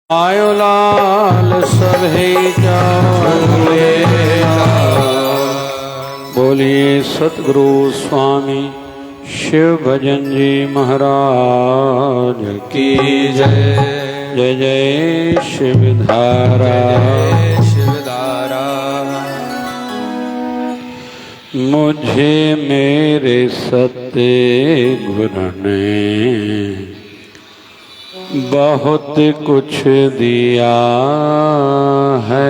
आयो लाल सभे चाले बोलिए सतगुरु स्वामी शिव भजन जी महाराज की जय। जय जय शिवधारा शिवधारा। मुझे मेरे सत्य गुरु ने बहुत कुछ दिया है,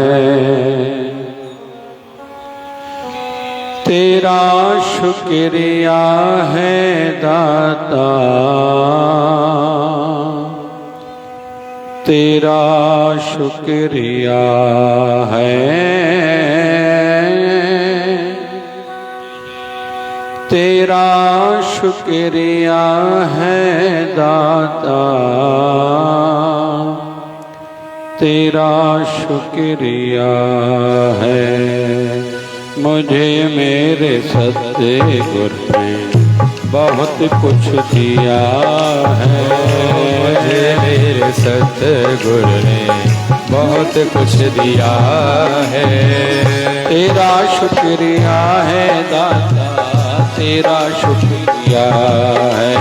तेरा शुक्रिया है दाता, तेरा शुक्रिया है, तेरा शुक्रिया है दाता, तेरा शुक्रिया है। मुझे मेरे सत्य गुरु ने बहुत कुछ दिया है, मुझे मेरे सतगुरु ने बहुत कुछ दिया है, तेरा शुक्रिया है दाता, तेरा शुक्रिया है,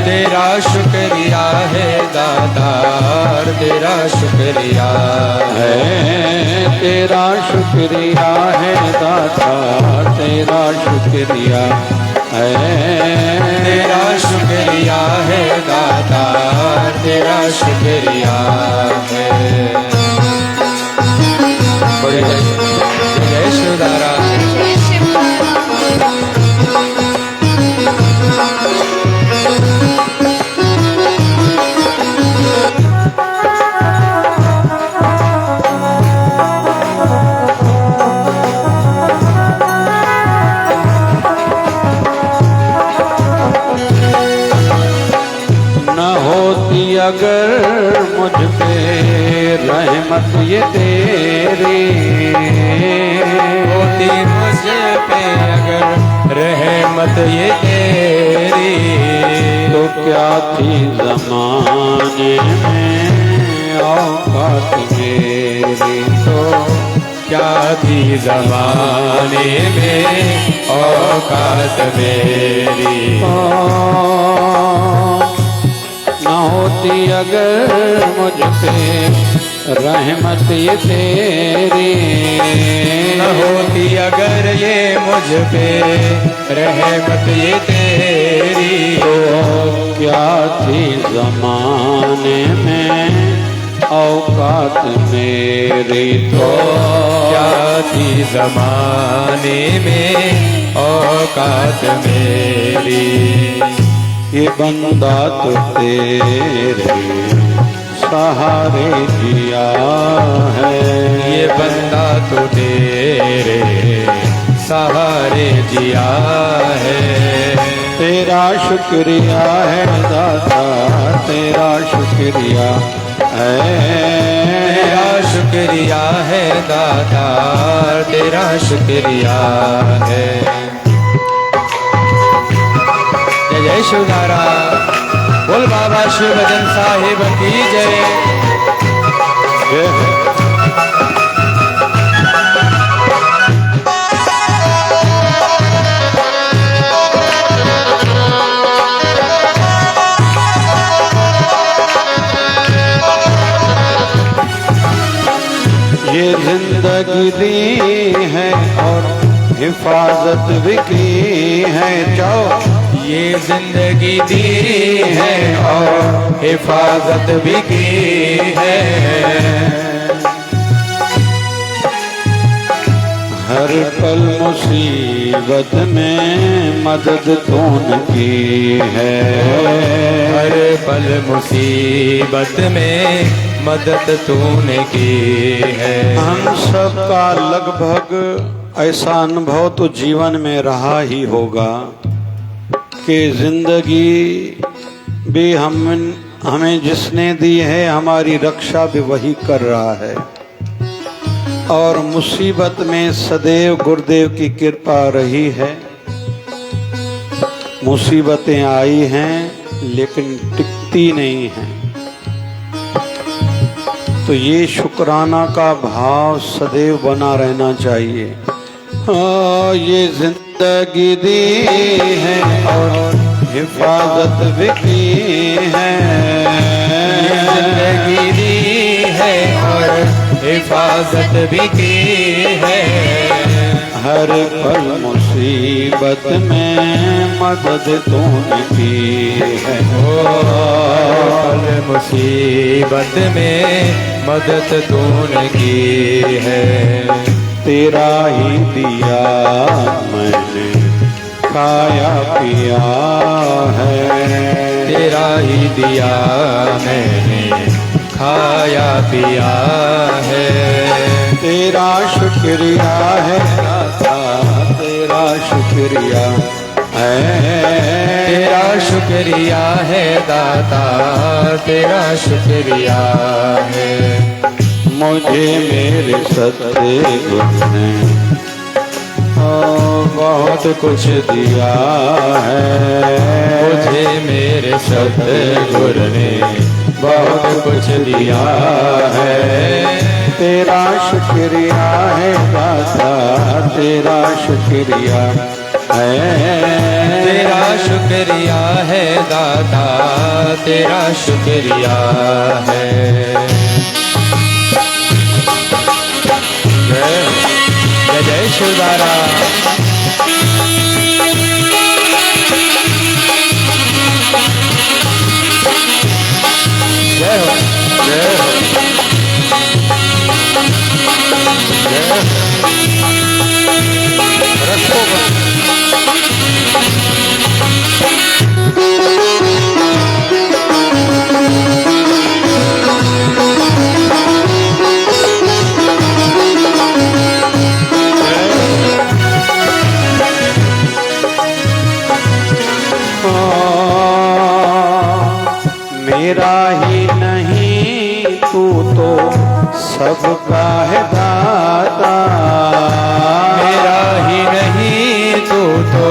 तेरा शुक्रिया है दातार, तेरा शुक्रिया है, तेरा शुक्रिया है दाता, तेरा शुक्रिया है, तेरा शुक्रिया है दातार, तेरा शुक्रिया है। बड़े जय शिवधारा। अगर मुझ पे रहमत ये तेरी होती, मुझ पे अगर रहमत ये तेरी, तो क्या थी ज़माने में औकात मेरी, तो क्या थी ज़माने में औकात मेरी। न होती अगर मुझ पे रहमत ये तेरी, न होती अगर ये मुझ पे रहमत ये तेरी, तो क्या थी ज़माने में औकात मेरी, तो क्या थी ज़माने में औकात मेरी। ये बंदा तो तेरे सहारे जिया है, ये बंदा तो तेरे सहारे जिया है, तेरा शुक्रिया है दाता, तेरा शुक्रिया है, तेरा शुक्रिया है दाता, तेरा शुक्रिया है। जय जय शिवधारा। बोल बाबा शिव भजन साहिब की जय। ये जिंदगी दी है और हिफाजत भी की है, चाओ ये जिंदगी दी है और हिफाजत भी की है, हर पल मुसीबत में मदद तूने की है, हर पल मुसीबत में मदद तूने की है। हम सबका लगभग ऐसा अनुभव तो जीवन में रहा ही होगा कि जिंदगी भी हमें जिसने दी है, हमारी रक्षा भी वही कर रहा है, और मुसीबत में सदैव गुरुदेव की कृपा रही है। मुसीबतें आई हैं लेकिन टिकती नहीं हैं। तो ये शुक्राना का भाव सदैव बना रहना चाहिए। हाँ, ये जिंदगी दी है और हिफाजत भी की है, जिंदगी दी है और हिफाजत भी की है। हर पल मुसीबत में मदद तूने की है, पल मुसीबत में मदद तूने की है। तेरा ही दिया मैंने खाया पिया है, तेरा ही दिया मैंने खाया पिया है। तेरा शुक्रिया है दाता, तेरा शुक्रिया है, तेरा शुक्रिया है दाता, तेरा शुक्रिया है। मुझे मेरे सतगुरु ने बहुत कुछ दिया है, मुझे मेरे सतगुरु ने बहुत कुछ दिया है। तेरा शुक्रिया है दाता, तेरा शुक्रिया है, तेरा शुक्रिया है दाता, तेरा शुक्रिया है। जय जय शिवदारा। जय हो जय हो जय हो। रखो मेरा ही नहीं तू तो सबका है दाता, मेरा ही नहीं तू तो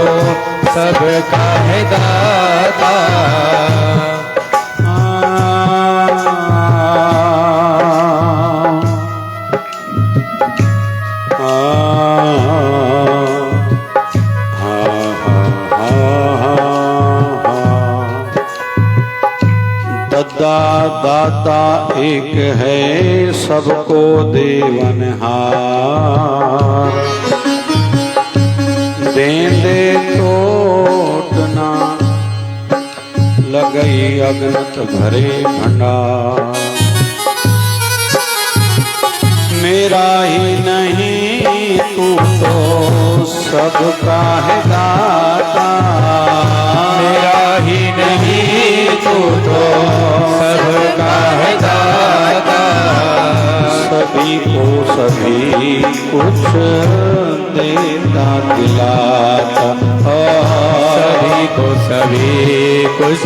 सबका है दाता। दाता एक है सबको देवनहार, देंदे टोटना लगई अगनत भरे भंडार। मेरा ही नहीं तू तो सबका है दाता, मेरा ही नहीं तू तो सबका है दाता। सभी को सभी कुछ देता दिलाता, सभी को सभी कुछ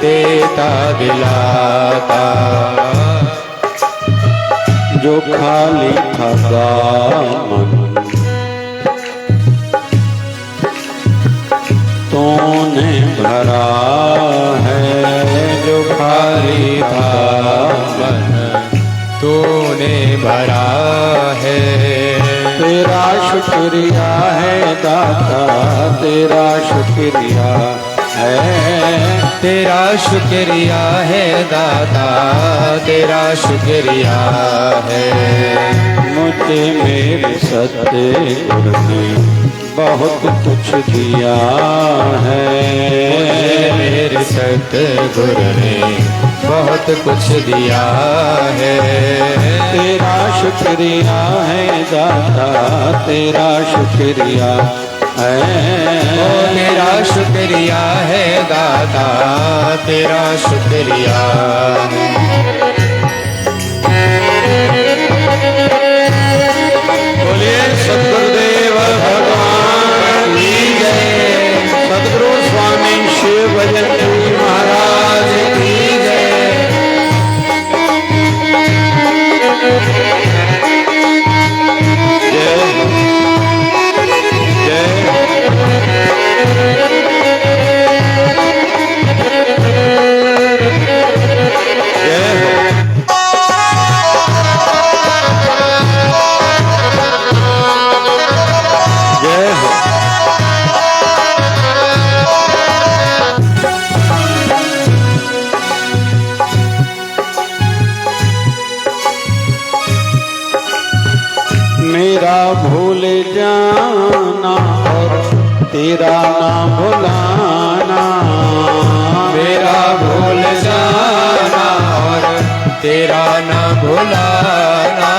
देता दिलाता। जो खाली था दामन तूने भरा है, जो खाली था मन तूने भरा है। तेरा शुक्रिया है दाता, तेरा शुक्रिया है, तेरा शुक्रिया है दाता, तेरा शुक्रिया है। मुझे मेरे सतगुरु ने बहुत कुछ दिया है, मेरे सतगुरु ने बहुत कुछ दिया है। तेरा शुक्रिया है दाता, तेरा शुक्रिया है, तेरा शुक्रिया है दाता, तेरा शुक्रिया है। बोलिए सद्गुरुदेव भगवान की जय, सद्गुरु स्वामी शिव भजन जी महाराज की जय। जय मेरा भूल जाना और तेरा ना भुलाना, मेरा भूल जाना और तेरा न भुलाना।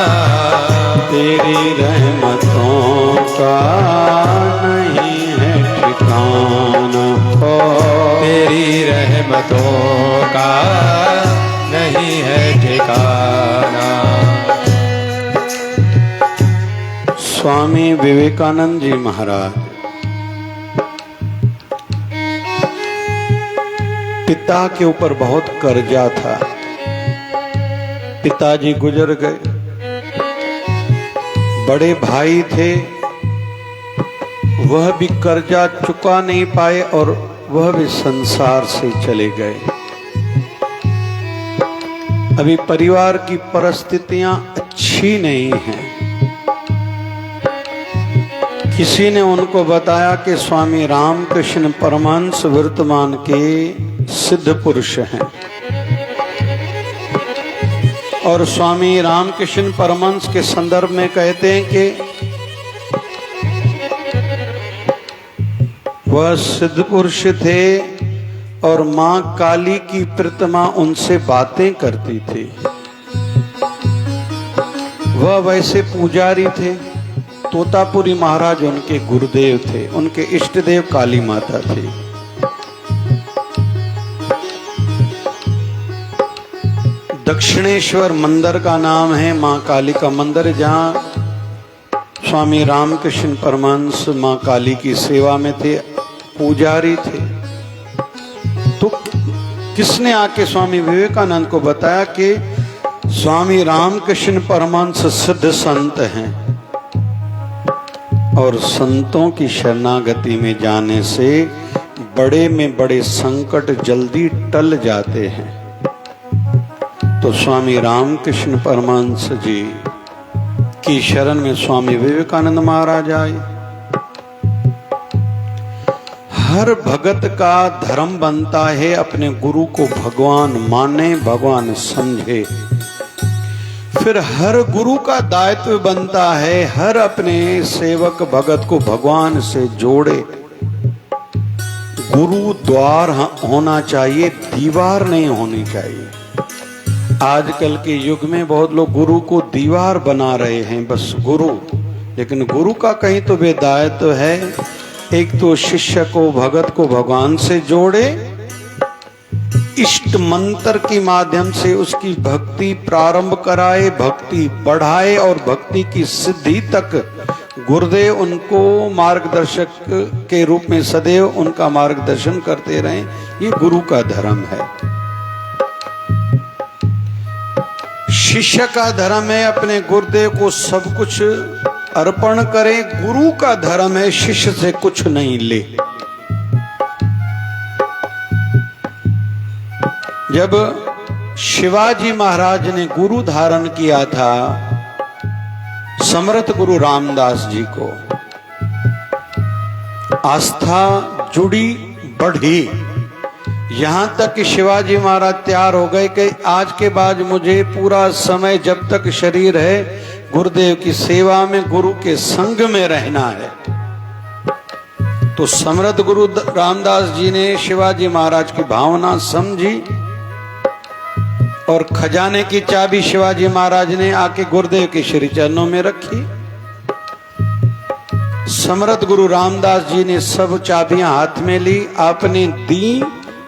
तेरी रहमतों का नहीं है ठिकाना, तेरी रहमतों का नहीं है ठिकाना। स्वामी विवेकानंद जी महाराज पिता के ऊपर बहुत कर्जा था। पिताजी गुजर गए, बड़े भाई थे, वह भी कर्जा चुका नहीं पाए और वह भी संसार से चले गए। अभी परिवार की परिस्थितियां अच्छी नहीं हैं। किसी ने उनको बताया कि स्वामी रामकृष्ण परमहंस वर्तमान के सिद्ध पुरुष हैं और स्वामी रामकृष्ण परमहंस के संदर्भ में कहते हैं कि वह सिद्ध पुरुष थे और मां काली की प्रतिमा उनसे बातें करती थी। वह वैसे पुजारी थे। तोतापुरी महाराज उनके गुरुदेव थे, उनके इष्ट देव काली माता थी। दक्षिणेश्वर मंदिर का नाम है मां काली का मंदिर, जहां स्वामी रामकृष्ण परमहंस मां काली की सेवा में थे, पुजारी थे। तो किसने आके स्वामी विवेकानंद को बताया कि स्वामी रामकृष्ण परमहंस सिद्ध संत हैं और संतों की शरणागति में जाने से बड़े में बड़े संकट जल्दी टल जाते हैं। तो स्वामी रामकृष्ण परमहंस जी की शरण में स्वामी विवेकानंद महाराज आए। हर भगत का धर्म बनता है अपने गुरु को भगवान माने, भगवान समझे। फिर हर गुरु का दायित्व बनता है हर अपने सेवक भगत को भगवान से जोड़े। गुरु द्वार होना चाहिए, दीवार नहीं होनी चाहिए। आजकल के युग में बहुत लोग गुरु को दीवार बना रहे हैं, बस गुरु। लेकिन गुरु का कहीं तो वे दायित्व है, एक तो शिष्य को भगत को भगवान से जोड़े, इष्ट मंत्र के माध्यम से उसकी भक्ति प्रारंभ कराए, भक्ति बढ़ाए और भक्ति की सिद्धि तक गुरुदेव उनको मार्गदर्शक के रूप में सदैव उनका मार्गदर्शन करते रहें। ये गुरु का धर्म है। शिष्य का धर्म है अपने गुरुदेव को सब कुछ अर्पण करे। गुरु का धर्म है शिष्य से कुछ नहीं ले। जब शिवाजी महाराज ने गुरु धारण किया था समर्थ गुरु रामदास जी को, आस्था जुड़ी बढ़ी, यहां तक कि शिवाजी महाराज तैयार हो गए कि आज के बाद मुझे पूरा समय जब तक शरीर है गुरुदेव की सेवा में, गुरु के संग में रहना है। तो समर्थ गुरु रामदास जी ने शिवाजी महाराज की भावना समझी और खजाने की चाबी शिवाजी महाराज ने आके गुरुदेव के श्री चरणों में रखी। समर्थ गुरु रामदास जी ने सब चाबियां हाथ में ली, आपने दी,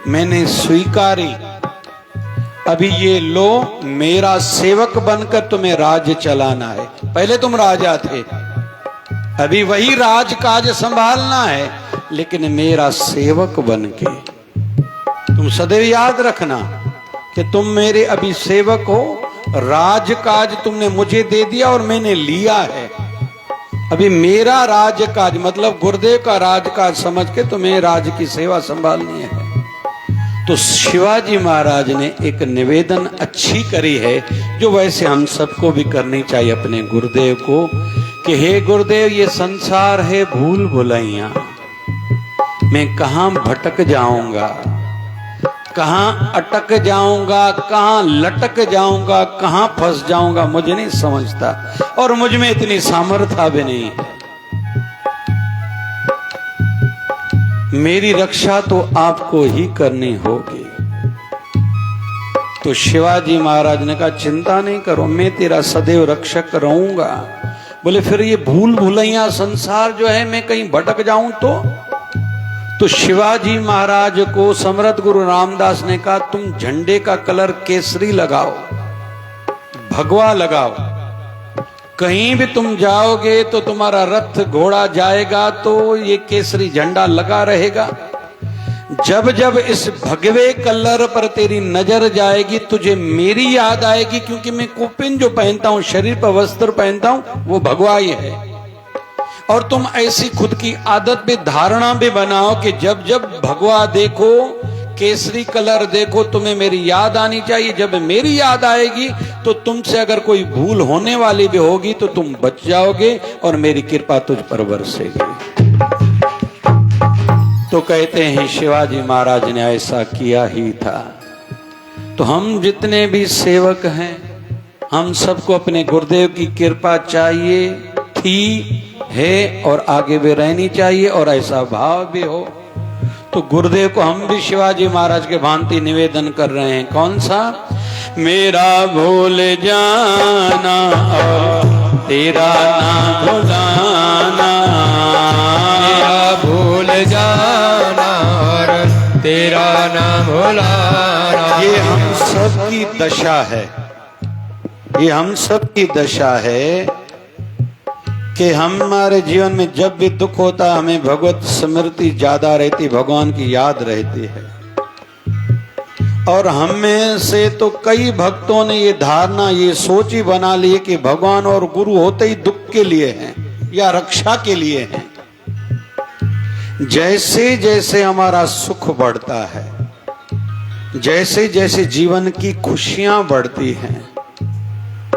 मैंने स्वीकारी। अभी ये लो, मेरा सेवक बनकर तुम्हें राज्य चलाना है। पहले तुम राजा थे, अभी वही राज काज संभालना है, लेकिन मेरा सेवक बनके। तुम सदैव याद रखना कि तुम मेरे अभी सेवक हो, राजकाज तुमने मुझे दे दिया और मैंने लिया है। अभी मेरा राजकाज मतलब गुरुदेव का राजकाज समझ के तुम्हें राज्य की सेवा संभालनी है। तो शिवाजी महाराज ने एक निवेदन अच्छी करी है, जो वैसे हम सबको भी करनी चाहिए अपने गुरुदेव को, कि हे गुरुदेव, ये संसार है भूल भुलैया, मैं कहां भटक जाऊंगा, कहाँ अटक जाऊंगा, कहाँ लटक जाऊंगा, कहाँ फंस जाऊंगा, मुझे नहीं समझता, और मुझ में इतनी सामर्थ्य भी नहीं है। मेरी रक्षा तो आपको ही करनी होगी। तो शिवाजी महाराज ने कहा चिंता नहीं करो, मैं तेरा सदैव रक्षक रहूंगा। बोले फिर ये भूल भुलैया संसार जो है, मैं कहीं भटक जाऊं तो शिवाजी महाराज को समर्थ गुरु रामदास ने कहा तुम झंडे का कलर केसरी लगाओ, भगवा लगाओ। कहीं भी तुम जाओगे तो तुम्हारा रथ घोड़ा जाएगा तो ये केसरी झंडा लगा रहेगा। जब जब इस भगवे कलर पर तेरी नजर जाएगी तुझे मेरी याद आएगी, क्योंकि मैं कुपिन जो पहनता हूं, शरीर पर वस्त्र पहनता हूं, वो भगवा ही है। और तुम ऐसी खुद की आदत भी, धारणा भी बनाओ कि जब जब भगवा देखो, केसरी कलर देखो, तुम्हें मेरी याद आनी चाहिए। जब मेरी याद आएगी तो तुमसे अगर कोई भूल होने वाली भी होगी तो तुम बच जाओगे और मेरी कृपा तुझ पर बरसेगी। तो कहते हैं शिवाजी महाराज ने ऐसा किया ही था। तो हम जितने भी सेवक हैं, हम सबको अपने गुरुदेव की कृपा चाहिए, थी, है और आगे भी रहनी चाहिए, और ऐसा भाव भी हो। तो गुरुदेव को हम भी शिवाजी महाराज के भांति निवेदन कर रहे हैं। कौन सा? मेरा भूल जाना और तेरा ना भुलाना, मेरा भूल जाना और तेरा ना भुलाना, ये हम सब की दशा है। ये हम सब की दशा है कि हमारे जीवन में जब भी दुख होता है हमें भगवत स्मृति ज्यादा रहती, भगवान की याद रहती है। और हम में से तो कई भक्तों ने ये धारणा, ये सोच ही बना ली कि भगवान और गुरु होते ही दुख के लिए हैं या रक्षा के लिए हैं। जैसे जैसे हमारा सुख बढ़ता है, जैसे जैसे जीवन की खुशियां बढ़ती हैं,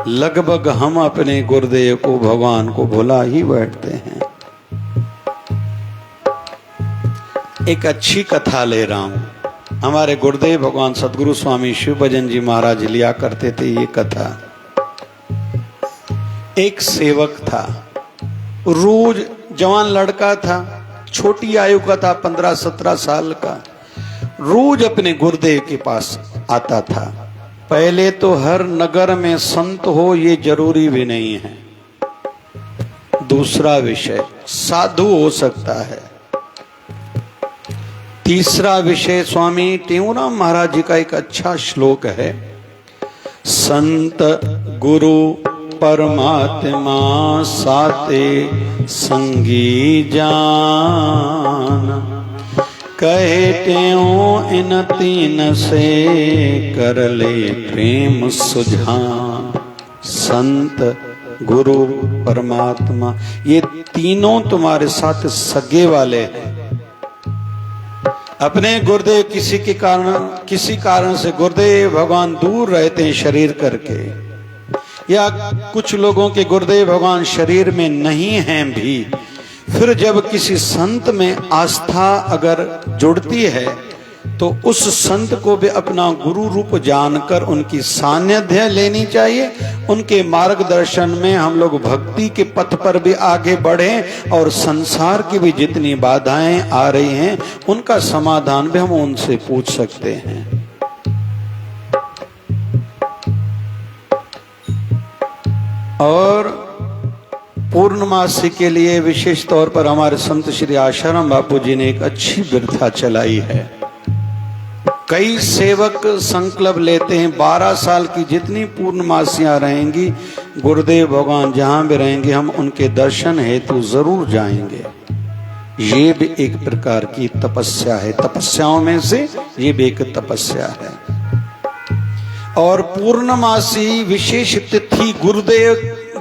लगभग हम अपने गुरुदेव को, भगवान को भुला ही बैठते हैं। एक अच्छी कथा ले रहा हूं। हमारे गुरुदेव भगवान सदगुरु स्वामी शिव भजन जी महाराज लिया करते थे ये कथा। एक सेवक था, रोज जवान लड़का था, छोटी आयु का था, 15-17 साल का, रोज अपने गुरुदेव के पास आता था। पहले तो हर नगर में संत हो ये जरूरी भी नहीं है। दूसरा विषय, साधु हो सकता है। तीसरा विषय, स्वामी टेऊराम महाराज जी का एक अच्छा श्लोक है, संत गुरु परमात्मा साते संगी जान, कहे त्यों इन तीन से कर ले प्रेम सुझान। संत गुरु परमात्मा, ये तीनों तुम्हारे साथ सगे वाले हैं। अपने गुरुदेव किसी कारण से गुरुदेव भगवान दूर रहते हैं शरीर करके, या कुछ लोगों के गुरुदेव भगवान शरीर में नहीं हैं भी, फिर जब किसी संत में आस्था अगर जुड़ती है तो उस संत को भी अपना गुरु रूप जानकर उनकी सानिध्य लेनी चाहिए। उनके मार्गदर्शन में हम लोग भक्ति के पथ पर भी आगे बढ़ें, और संसार की भी जितनी बाधाएं आ रही हैं उनका समाधान भी हम उनसे पूछ सकते हैं। और पूर्णमासी के लिए विशेष तौर पर हमारे संत श्री आशाराम बापू जी ने एक अच्छी प्रथा चलाई है। कई सेवक संकल्प लेते हैं 12 साल की जितनी पूर्णमासियां रहेंगी, गुरुदेव भगवान जहां भी रहेंगे हम उनके दर्शन हेतु जरूर जाएंगे। ये भी एक प्रकार की तपस्या है, तपस्याओं में से ये भी एक तपस्या है। और पूर्णमासी विशेष तिथि गुरुदेव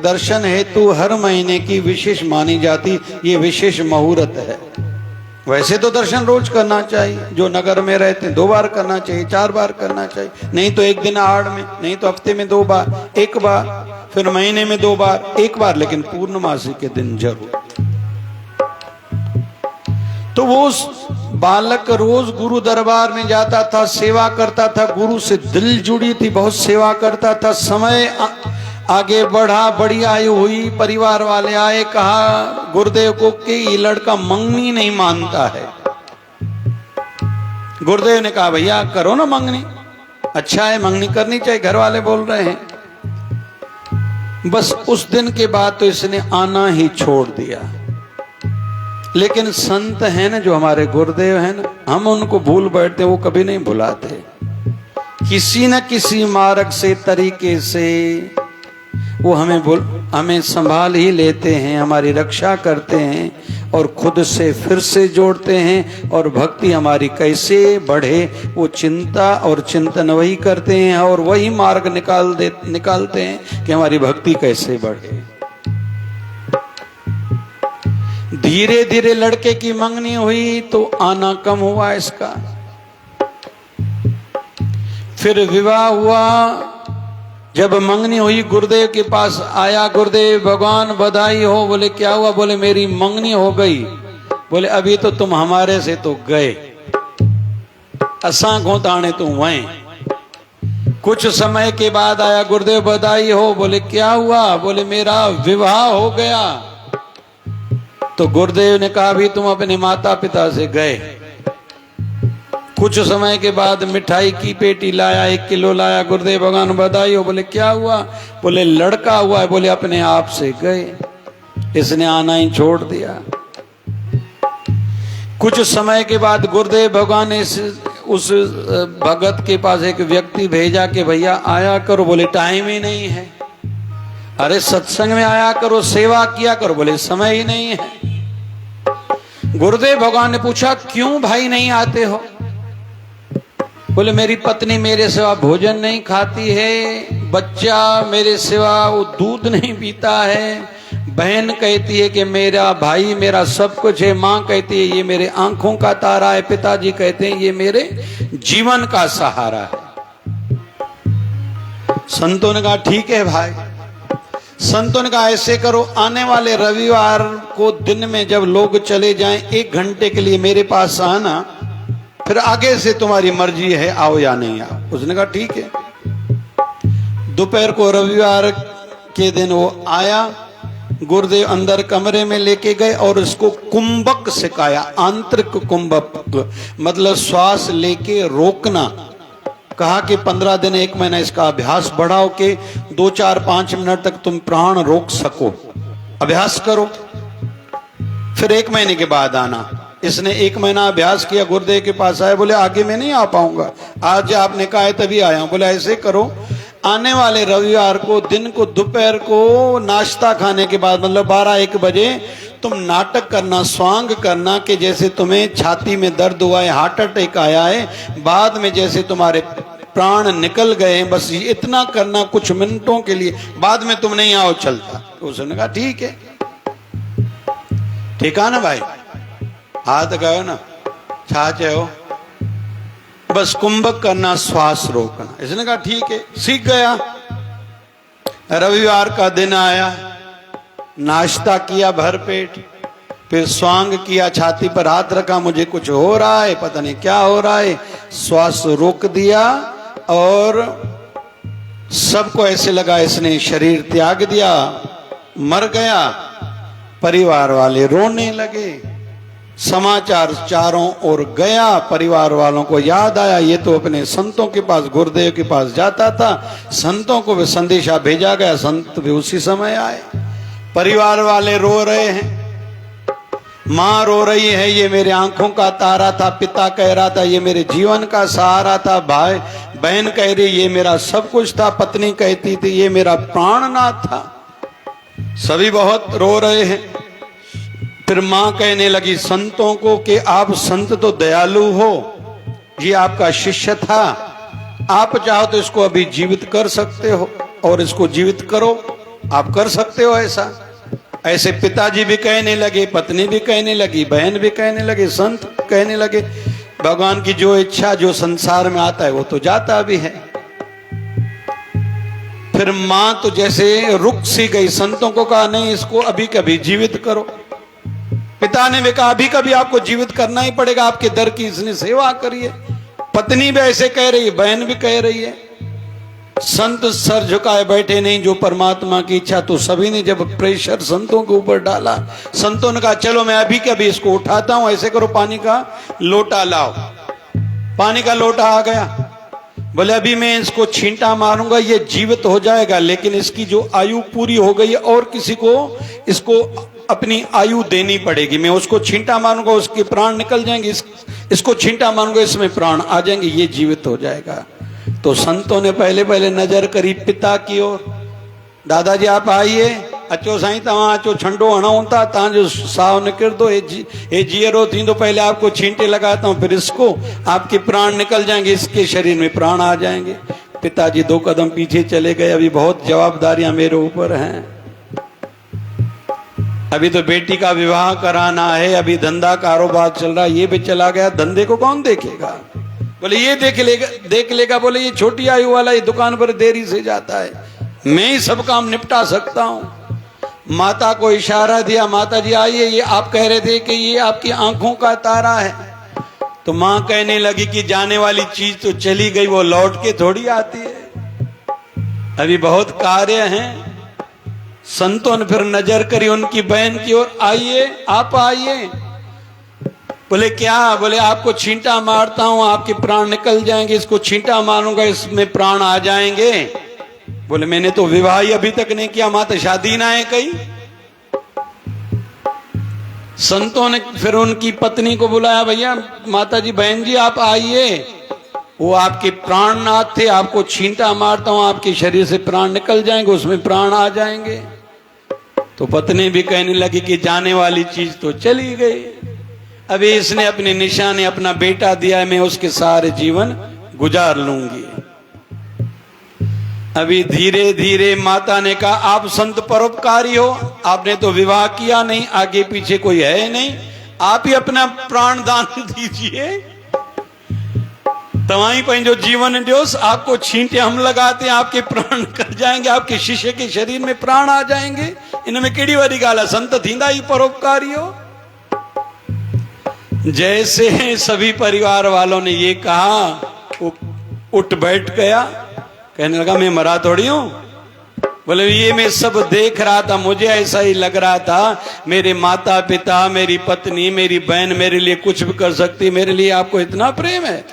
दर्शन हेतु हर महीने की विशेष मानी जाती, ये विशेष मुहूर्त है। वैसे तो दर्शन रोज करना चाहिए, जो नगर में रहते हैं 2 बार करना चाहिए, 4 बार करना चाहिए, नहीं तो एक दिन आड़ में, नहीं तो हफ्ते में 2 बार, 1 बार, फिर महीने में 2 बार, 1 बार, लेकिन पूर्णमासी के दिन जरूर। तो वो बालक रोज गुरु दरबार में जाता था, सेवा करता था, गुरु से दिल जुड़ी थी, बहुत सेवा करता था। समय आगे बढ़ा, बड़ी आयु हुई, परिवार वाले आए, कहा गुरुदेव को कि ये लड़का मंगनी नहीं मानता है। गुरुदेव ने कहा भैया करो ना मंगनी, अच्छा है, मंगनी करनी चाहिए, घर वाले बोल रहे हैं। बस उस दिन के बाद तो इसने आना ही छोड़ दिया। लेकिन संत हैं ना जो हमारे गुरुदेव हैं ना, हम उनको भूल बैठते, वो कभी नहीं भुलाते। किसी न किसी मार्ग से, तरीके से वो हमें संभाल ही लेते हैं, हमारी रक्षा करते हैं और खुद से फिर से जोड़ते हैं। और भक्ति हमारी कैसे बढ़े वो चिंता और चिंतन वही करते हैं और वही मार्ग निकालते हैं कि हमारी भक्ति कैसे बढ़े। धीरे धीरे लड़के की मंगनी हुई तो आना कम हुआ इसका। फिर विवाह हुआ, जब मंगनी हुई गुरुदेव के पास आया, गुरुदेव भगवान बधाई हो। बोले क्या हुआ? बोले मेरी मंगनी हो गई। बोले अभी तो तुम हमारे से तो गए, असां को ताने तुम वहीं। कुछ समय के बाद आया, गुरुदेव बधाई हो। बोले क्या हुआ? बोले मेरा विवाह हो गया। तो गुरुदेव ने कहा अभी तुम अपने माता पिता से गए। कुछ समय के बाद मिठाई की पेटी लाया, 1 किलो लाया, गुरुदेव भगवान बधाई हो। बोले क्या हुआ? बोले लड़का हुआ है। बोले अपने आप से गए, इसने आना ही छोड़ दिया। कुछ समय के बाद गुरुदेव भगवान ने उस भगत के पास एक व्यक्ति भेजा कि भैया आया करो। बोले टाइम ही नहीं है। अरे सत्संग में आया करो, सेवा किया करो। बोले समय ही नहीं है। गुरुदेव भगवान ने पूछा क्यों भाई नहीं आते हो? बोले मेरी पत्नी मेरे सिवा भोजन नहीं खाती है, बच्चा मेरे सिवा वो दूध नहीं पीता है, बहन कहती है कि मेरा भाई मेरा सब कुछ है, माँ कहती है ये मेरे आंखों का तारा है, पिताजी कहते हैं ये मेरे जीवन का सहारा है। संतों ने कहा ठीक है भाई। संतों ने कहा ऐसे करो, आने वाले रविवार को दिन में जब लोग चले जाएं 1 घंटे के लिए मेरे पास आना, फिर आगे से तुम्हारी मर्जी है आओ या नहीं आओ। उसने कहा ठीक है। दोपहर को रविवार के दिन वो आया, गुरुदेव अंदर कमरे में लेके गए और उसको कुंभक सिखाया। आंतरिक कुंभक मतलब श्वास लेके रोकना। कहा कि 15 दिन 1 महीना इसका अभ्यास बढ़ाओ के 2, 4, 5 मिनट तक तुम प्राण रोक सको, अभ्यास करो। फिर 1 महीने के बाद आना। इसने 1 महीना अभ्यास किया, गुरुदेव के पास आए। बोले आगे मैं नहीं आ पाऊंगा, आज आपने कहा है तभी आया हूं। बोले ऐसे करो, आने वाले रविवार को दिन को दोपहर को नाश्ता खाने के बाद मतलब 12-1 बजे तुम नाटक करना, स्वांग करना कि जैसे तुम्हें छाती में दर्द हुआ है, हार्ट अटैक आया है, बाद में जैसे तुम्हारे प्राण निकल गए, बस इतना करना कुछ मिनटों के लिए, बाद में तुम नहीं आओ चलता। तो उसने कहा ठीक है। ठीक है ना भाई, हाथ गयो ना, छा हो, बस कुंभक करना, श्वास रोकना। इसने कहा ठीक है, सीख गया। रविवार का दिन आया, नाश्ता किया भर पेट, फिर स्वांग किया, छाती पर हाथ रखा, मुझे कुछ हो रहा है, पता नहीं क्या हो रहा है, श्वास रोक दिया और सबको ऐसे लगा इसने शरीर त्याग दिया, मर गया। परिवार वाले रोने लगे। समाचार चारों ओर गया, परिवार वालों को याद आया ये तो अपने संतों के पास, गुरुदेव के पास जाता था, संतों को भी संदेशा भेजा गया, संत भी उसी समय आए। परिवार वाले रो रहे हैं, माँ रो रही है ये मेरे आंखों का तारा था, पिता कह रहा था ये मेरे जीवन का सहारा था, भाई बहन कह रही ये मेरा सब कुछ था, पत्नी कहती थी ये मेरा प्राणनाथ था। सभी बहुत रो रहे हैं। फिर मां कहने लगी संतों को कि आप संत तो दयालु हो, ये आपका शिष्य था, आप चाहो तो इसको अभी जीवित कर सकते हो और इसको जीवित करो, आप कर सकते हो ऐसा। ऐसे पिताजी भी कहने लगे, पत्नी भी कहने लगी, बहन भी कहने लगे, संत कहने लगे। भगवान की जो इच्छा, जो संसार में आता है वो तो जाता भी है। फिर मां तो जैसे रुक सी गई, संतों को कहा नहीं इसको अभी कभी जीवित करो। पिता ने भी कहा अभी कभी आपको जीवित करना ही पड़ेगा, आपके दर की इसने सेवा करिए। पत्नी भी ऐसे कह रही है, बहन भी कह रही है। संत सर झुकाए बैठे नहीं, जो परमात्मा की इच्छा। तो सभी ने जब प्रेशर संतों के ऊपर डाला, संतों ने कहा चलो मैं अभी के अभी इसको उठाता हूं, ऐसे करो पानी का लोटा लाओ। पानी का लोटा आ गया। बोले अभी मैं इसको छींटा मारूंगा, ये जीवित हो जाएगा, लेकिन इसकी जो आयु पूरी हो गई है और किसी को इसको अपनी आयु देनी पड़ेगी। मैं उसको छींटा मारूंगा, उसके प्राण निकल जाएंगे, इसको छींटा मारूंगा, इसमें प्राण आ जाएंगे, ये जीवित हो जाएगा। तो संतों ने पहले पहले नजर करी पिता की ओर। दादाजी आप आइए, अचो साईं तव्हां अचो, छंडो हणो था, तव्हांजो साव निकिर दो, हे जीअरो थींदो, पहले आपको छींटे लगाता हूं, फिर इसको, आपके प्राण निकल जाएंगे, इसके शरीर में प्राण आ जाएंगे। पिताजी 2 कदम पीछे चले गए, अभी बहुत जवाबदारियां मेरे ऊपर हैं, अभी तो बेटी का विवाह कराना है, अभी धंधा कारोबार चल रहा है, ये भी चला गया, धंधे को कौन देखेगा? बोले ये देख लेगा। बोले ये छोटी आयु वाला, ये दुकान पर देरी से जाता है, मैं ही सब काम निपटा सकता हूं। माता को इशारा दिया, माता जी आइए, ये आप कह रहे थे कि ये आपकी आंखों का तारा है। तो मां कहने लगी कि जाने वाली चीज तो चली गई, वो लौट के थोड़ी आती है, अभी बहुत कार्य हैं। संतों ने फिर नजर करी उनकी बहन की ओर, आइए आप आइए। बोले क्या? बोले आपको छींटा मारता हूं, आपके प्राण निकल जाएंगे, इसको छींटा मारूंगा, इसमें प्राण आ जाएंगे। बोले मैंने तो विवाह ही अभी तक नहीं किया, मां तो शादी ना है कहीं। संतों ने फिर उनकी पत्नी को बुलाया, भैया माता जी, बहन जी आप आइए, वो आपके प्राणनाथ थे, आपको छींटा मारता हूं, आपके शरीर से प्राण निकल जाएंगे, उसमें प्राण आ जाएंगे। तो पत्नी भी कहने लगी कि जाने वाली चीज तो चली गई, अभी इसने अपने निशाने अपना बेटा दिया है, मैं उसके सारे जीवन गुजार लूंगी। अभी धीरे धीरे माता ने कहा आप संत परोपकारी हो, आपने तो विवाह किया नहीं, आगे पीछे कोई है नहीं, आप ही अपना प्राण दान दीजिए, तवाई पंहिंजो जीवन दियोस, आपको छींटे हम लगाते हैं, आपके प्राण निकल जाएंगे, आपके शिष्य के शरीर में प्राण आ जाएंगे, इनमें केड़ी वरी गाल है, संत थींदा ही परोपकारी हो। जैसे सभी परिवार वालों ने ये कहा, वो उठ बैठ गया, कहने लगा मैं मरा थोड़ी हूं। बोले ये मैं सब देख रहा था, मुझे ऐसा ही लग रहा था, मेरे माता पिता, मेरी पत्नी, मेरी बहन मेरे लिए कुछ भी कर सकती, मेरे लिए आपको इतना प्रेम है।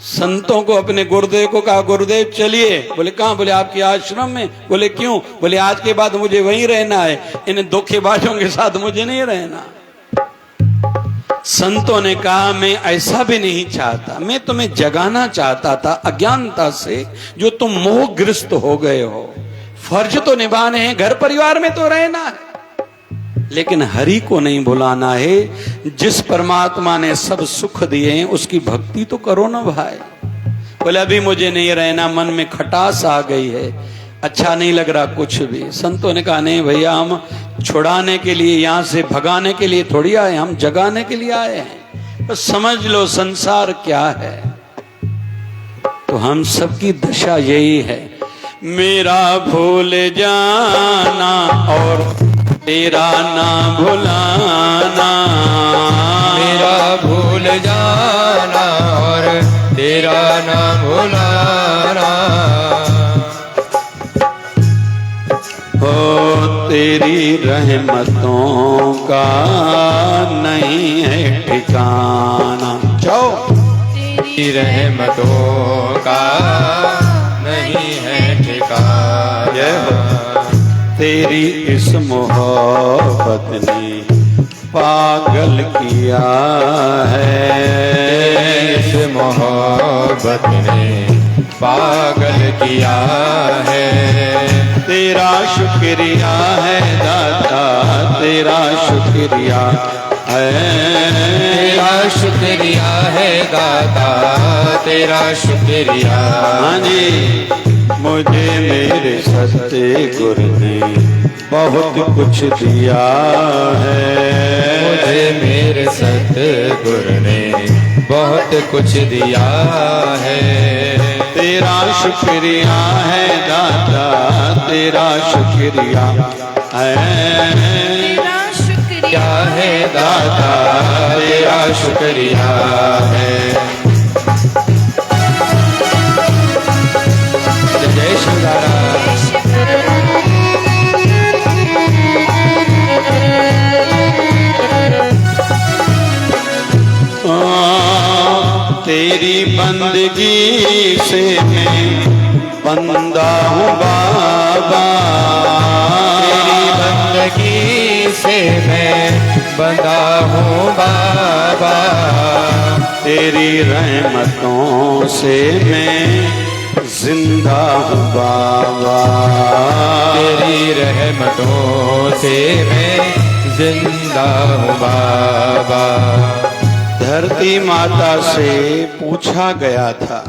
संतों को अपने गुरुदेव को कहा, गुरुदेव चलिए। बोले कहाँ? बोले आपके आश्रम में। बोले क्यों? बोले आज के बाद मुझे वहीं रहना है, इन धोखेबाजों के साथ मुझे नहीं रहना। संतों ने कहा मैं ऐसा भी नहीं चाहता, मैं तुम्हें जगाना चाहता था अज्ञानता से, जो तुम मोहग्रस्त हो गए हो। फर्ज तो निभाने हैं, घर परिवार में तो रहना है, लेकिन हरि को नहीं भुलाना है। जिस परमात्मा ने सब सुख दिए हैं उसकी भक्ति तो करो ना भाई। बोले अभी मुझे नहीं रहना, मन में खटास आ गई है, अच्छा नहीं लग रहा कुछ भी। संतों ने कहा नहीं भैया, हम छुड़ाने के लिए, यहां से भगाने के लिए थोड़ी आए, हम जगाने के लिए आए हैं। तो समझ लो संसार क्या है। तो हम सबकी दशा यही है, मेरा भूल जाना और तेरा ना भुलाना, मेरा भूल जाना और तेरा ना भुलाना। हो तेरी रहमतों का नहीं है ठिकाना, जाओ तेरी रहमतों का नहीं है ठिकाना। तेरी इस मोहब्बत ने पागल किया है, इस मोहब्बत ने पागल किया है। तेरा शुक्रिया है दाता, तेरा शुक्रिया है, तेरा शुक्रिया है दाता, तेरा शुक्रिया। हाँ जी, मुझे मेरे सतगुरु ने बहुत कुछ दिया है, मुझे मेरे सतगुरु ने बहुत कुछ दिया है। तेरा शुक्रिया है दाता, तेरा शुक्रिया है, तेरा शुक्रिया क्या है दाता तेरा शुक्रिया है। जय शिवदारा। तेरी बंदगी से मैं बंदा हूँ बाबा, तेरी बंदगी से मैं बंदा हूँ बाबा, तेरी रहमतों से मैं जिंदा हूँ बाबा, तेरी रहमतों से मैं जिंदा हूँ बाबा। धरती माता से पूछा गया था,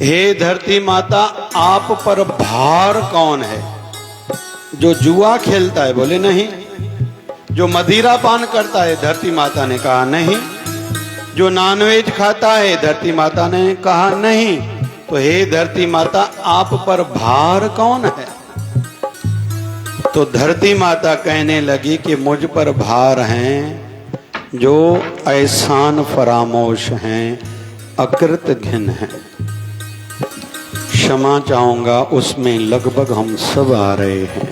हे धरती माता आप पर भार कौन है? जो जुआ खेलता है? बोले नहीं। जो मदिरा पान करता है? धरती माता ने कहा नहीं। जो नॉनवेज खाता है? धरती माता ने कहा नहीं। तो हे धरती माता आप पर भार कौन है? तो धरती माता कहने लगी कि मुझ पर भार हैं जो एहसान फरामोश हैं, अकृत घिन हैं। क्षमा चाहूंगा, उसमें लगभग हम सब आ रहे हैं।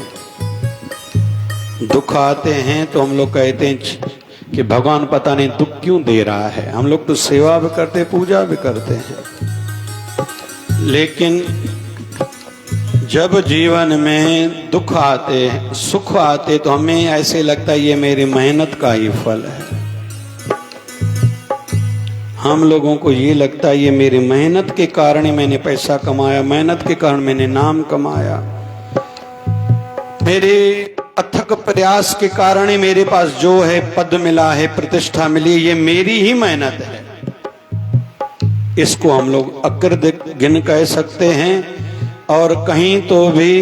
दुख आते हैं तो हम लोग कहते हैं कि भगवान पता नहीं दुख क्यों दे रहा है। हम लोग तो सेवा भी करते, पूजा भी करते हैं, लेकिन जब जीवन में दुख आते, सुख आते, तो हमें ऐसे लगता है ये मेरी मेहनत का ही फल है। हम लोगों को ये लगता है ये मेरी मेहनत के कारण ही मैंने पैसा कमाया, मेहनत के कारण मैंने नाम कमाया, मेरे अथक प्रयास के कारण ही मेरे पास जो है पद मिला है, प्रतिष्ठा मिली, ये मेरी ही मेहनत है। इसको हम लोग अकृत घिन कह सकते हैं। और कहीं तो भी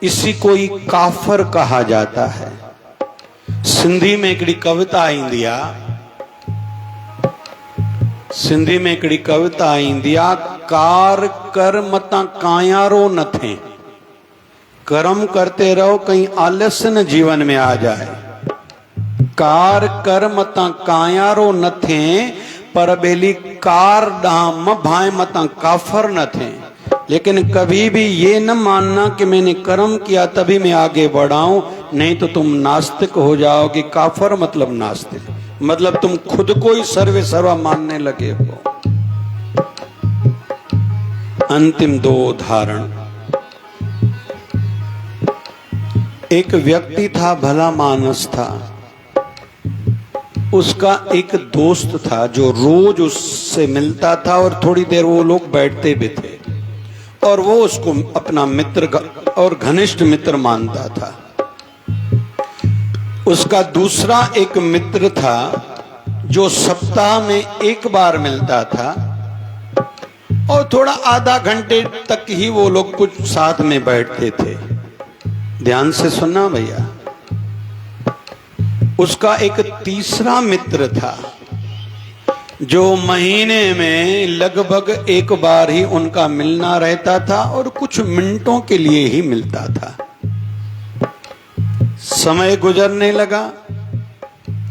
इसी को ही काफर कहा जाता है। सिंधी में हिकिड़ी कविता ईंदी आहे, सिंधी में हिकिड़ी कविता ईंदी आहे, कार कर मता कायारो न थे, कर्म करते रहो कहीं आलस्य न जीवन में आ जाए। कार कर मता कायारो न थे, पर बेली कार डाम भाई मता काफर न थे। लेकिन कभी भी ये न मानना कि मैंने कर्म किया तभी मैं आगे बढ़ाऊं, नहीं तो तुम नास्तिक हो जाओगे। काफर मतलब नास्तिक, मतलब तुम खुद को ही सर्वे सर्वा मानने लगे हो। अंतिम दो उदाहरण। एक व्यक्ति था, भला मानस था, उसका एक दोस्त था जो रोज उससे मिलता था और थोड़ी देर वो लोग बैठते भी थे, और वो उसको अपना मित्र और घनिष्ठ मित्र मानता था। उसका दूसरा एक मित्र था जो सप्ताह में एक बार मिलता था, और थोड़ा आधा घंटे तक ही वो लोग कुछ साथ में बैठते थे। ध्यान से सुनना भैया। उसका एक तीसरा मित्र था जो महीने में लगभग एक बार ही उनका मिलना रहता था, और कुछ मिनटों के लिए ही मिलता था। समय गुजरने लगा।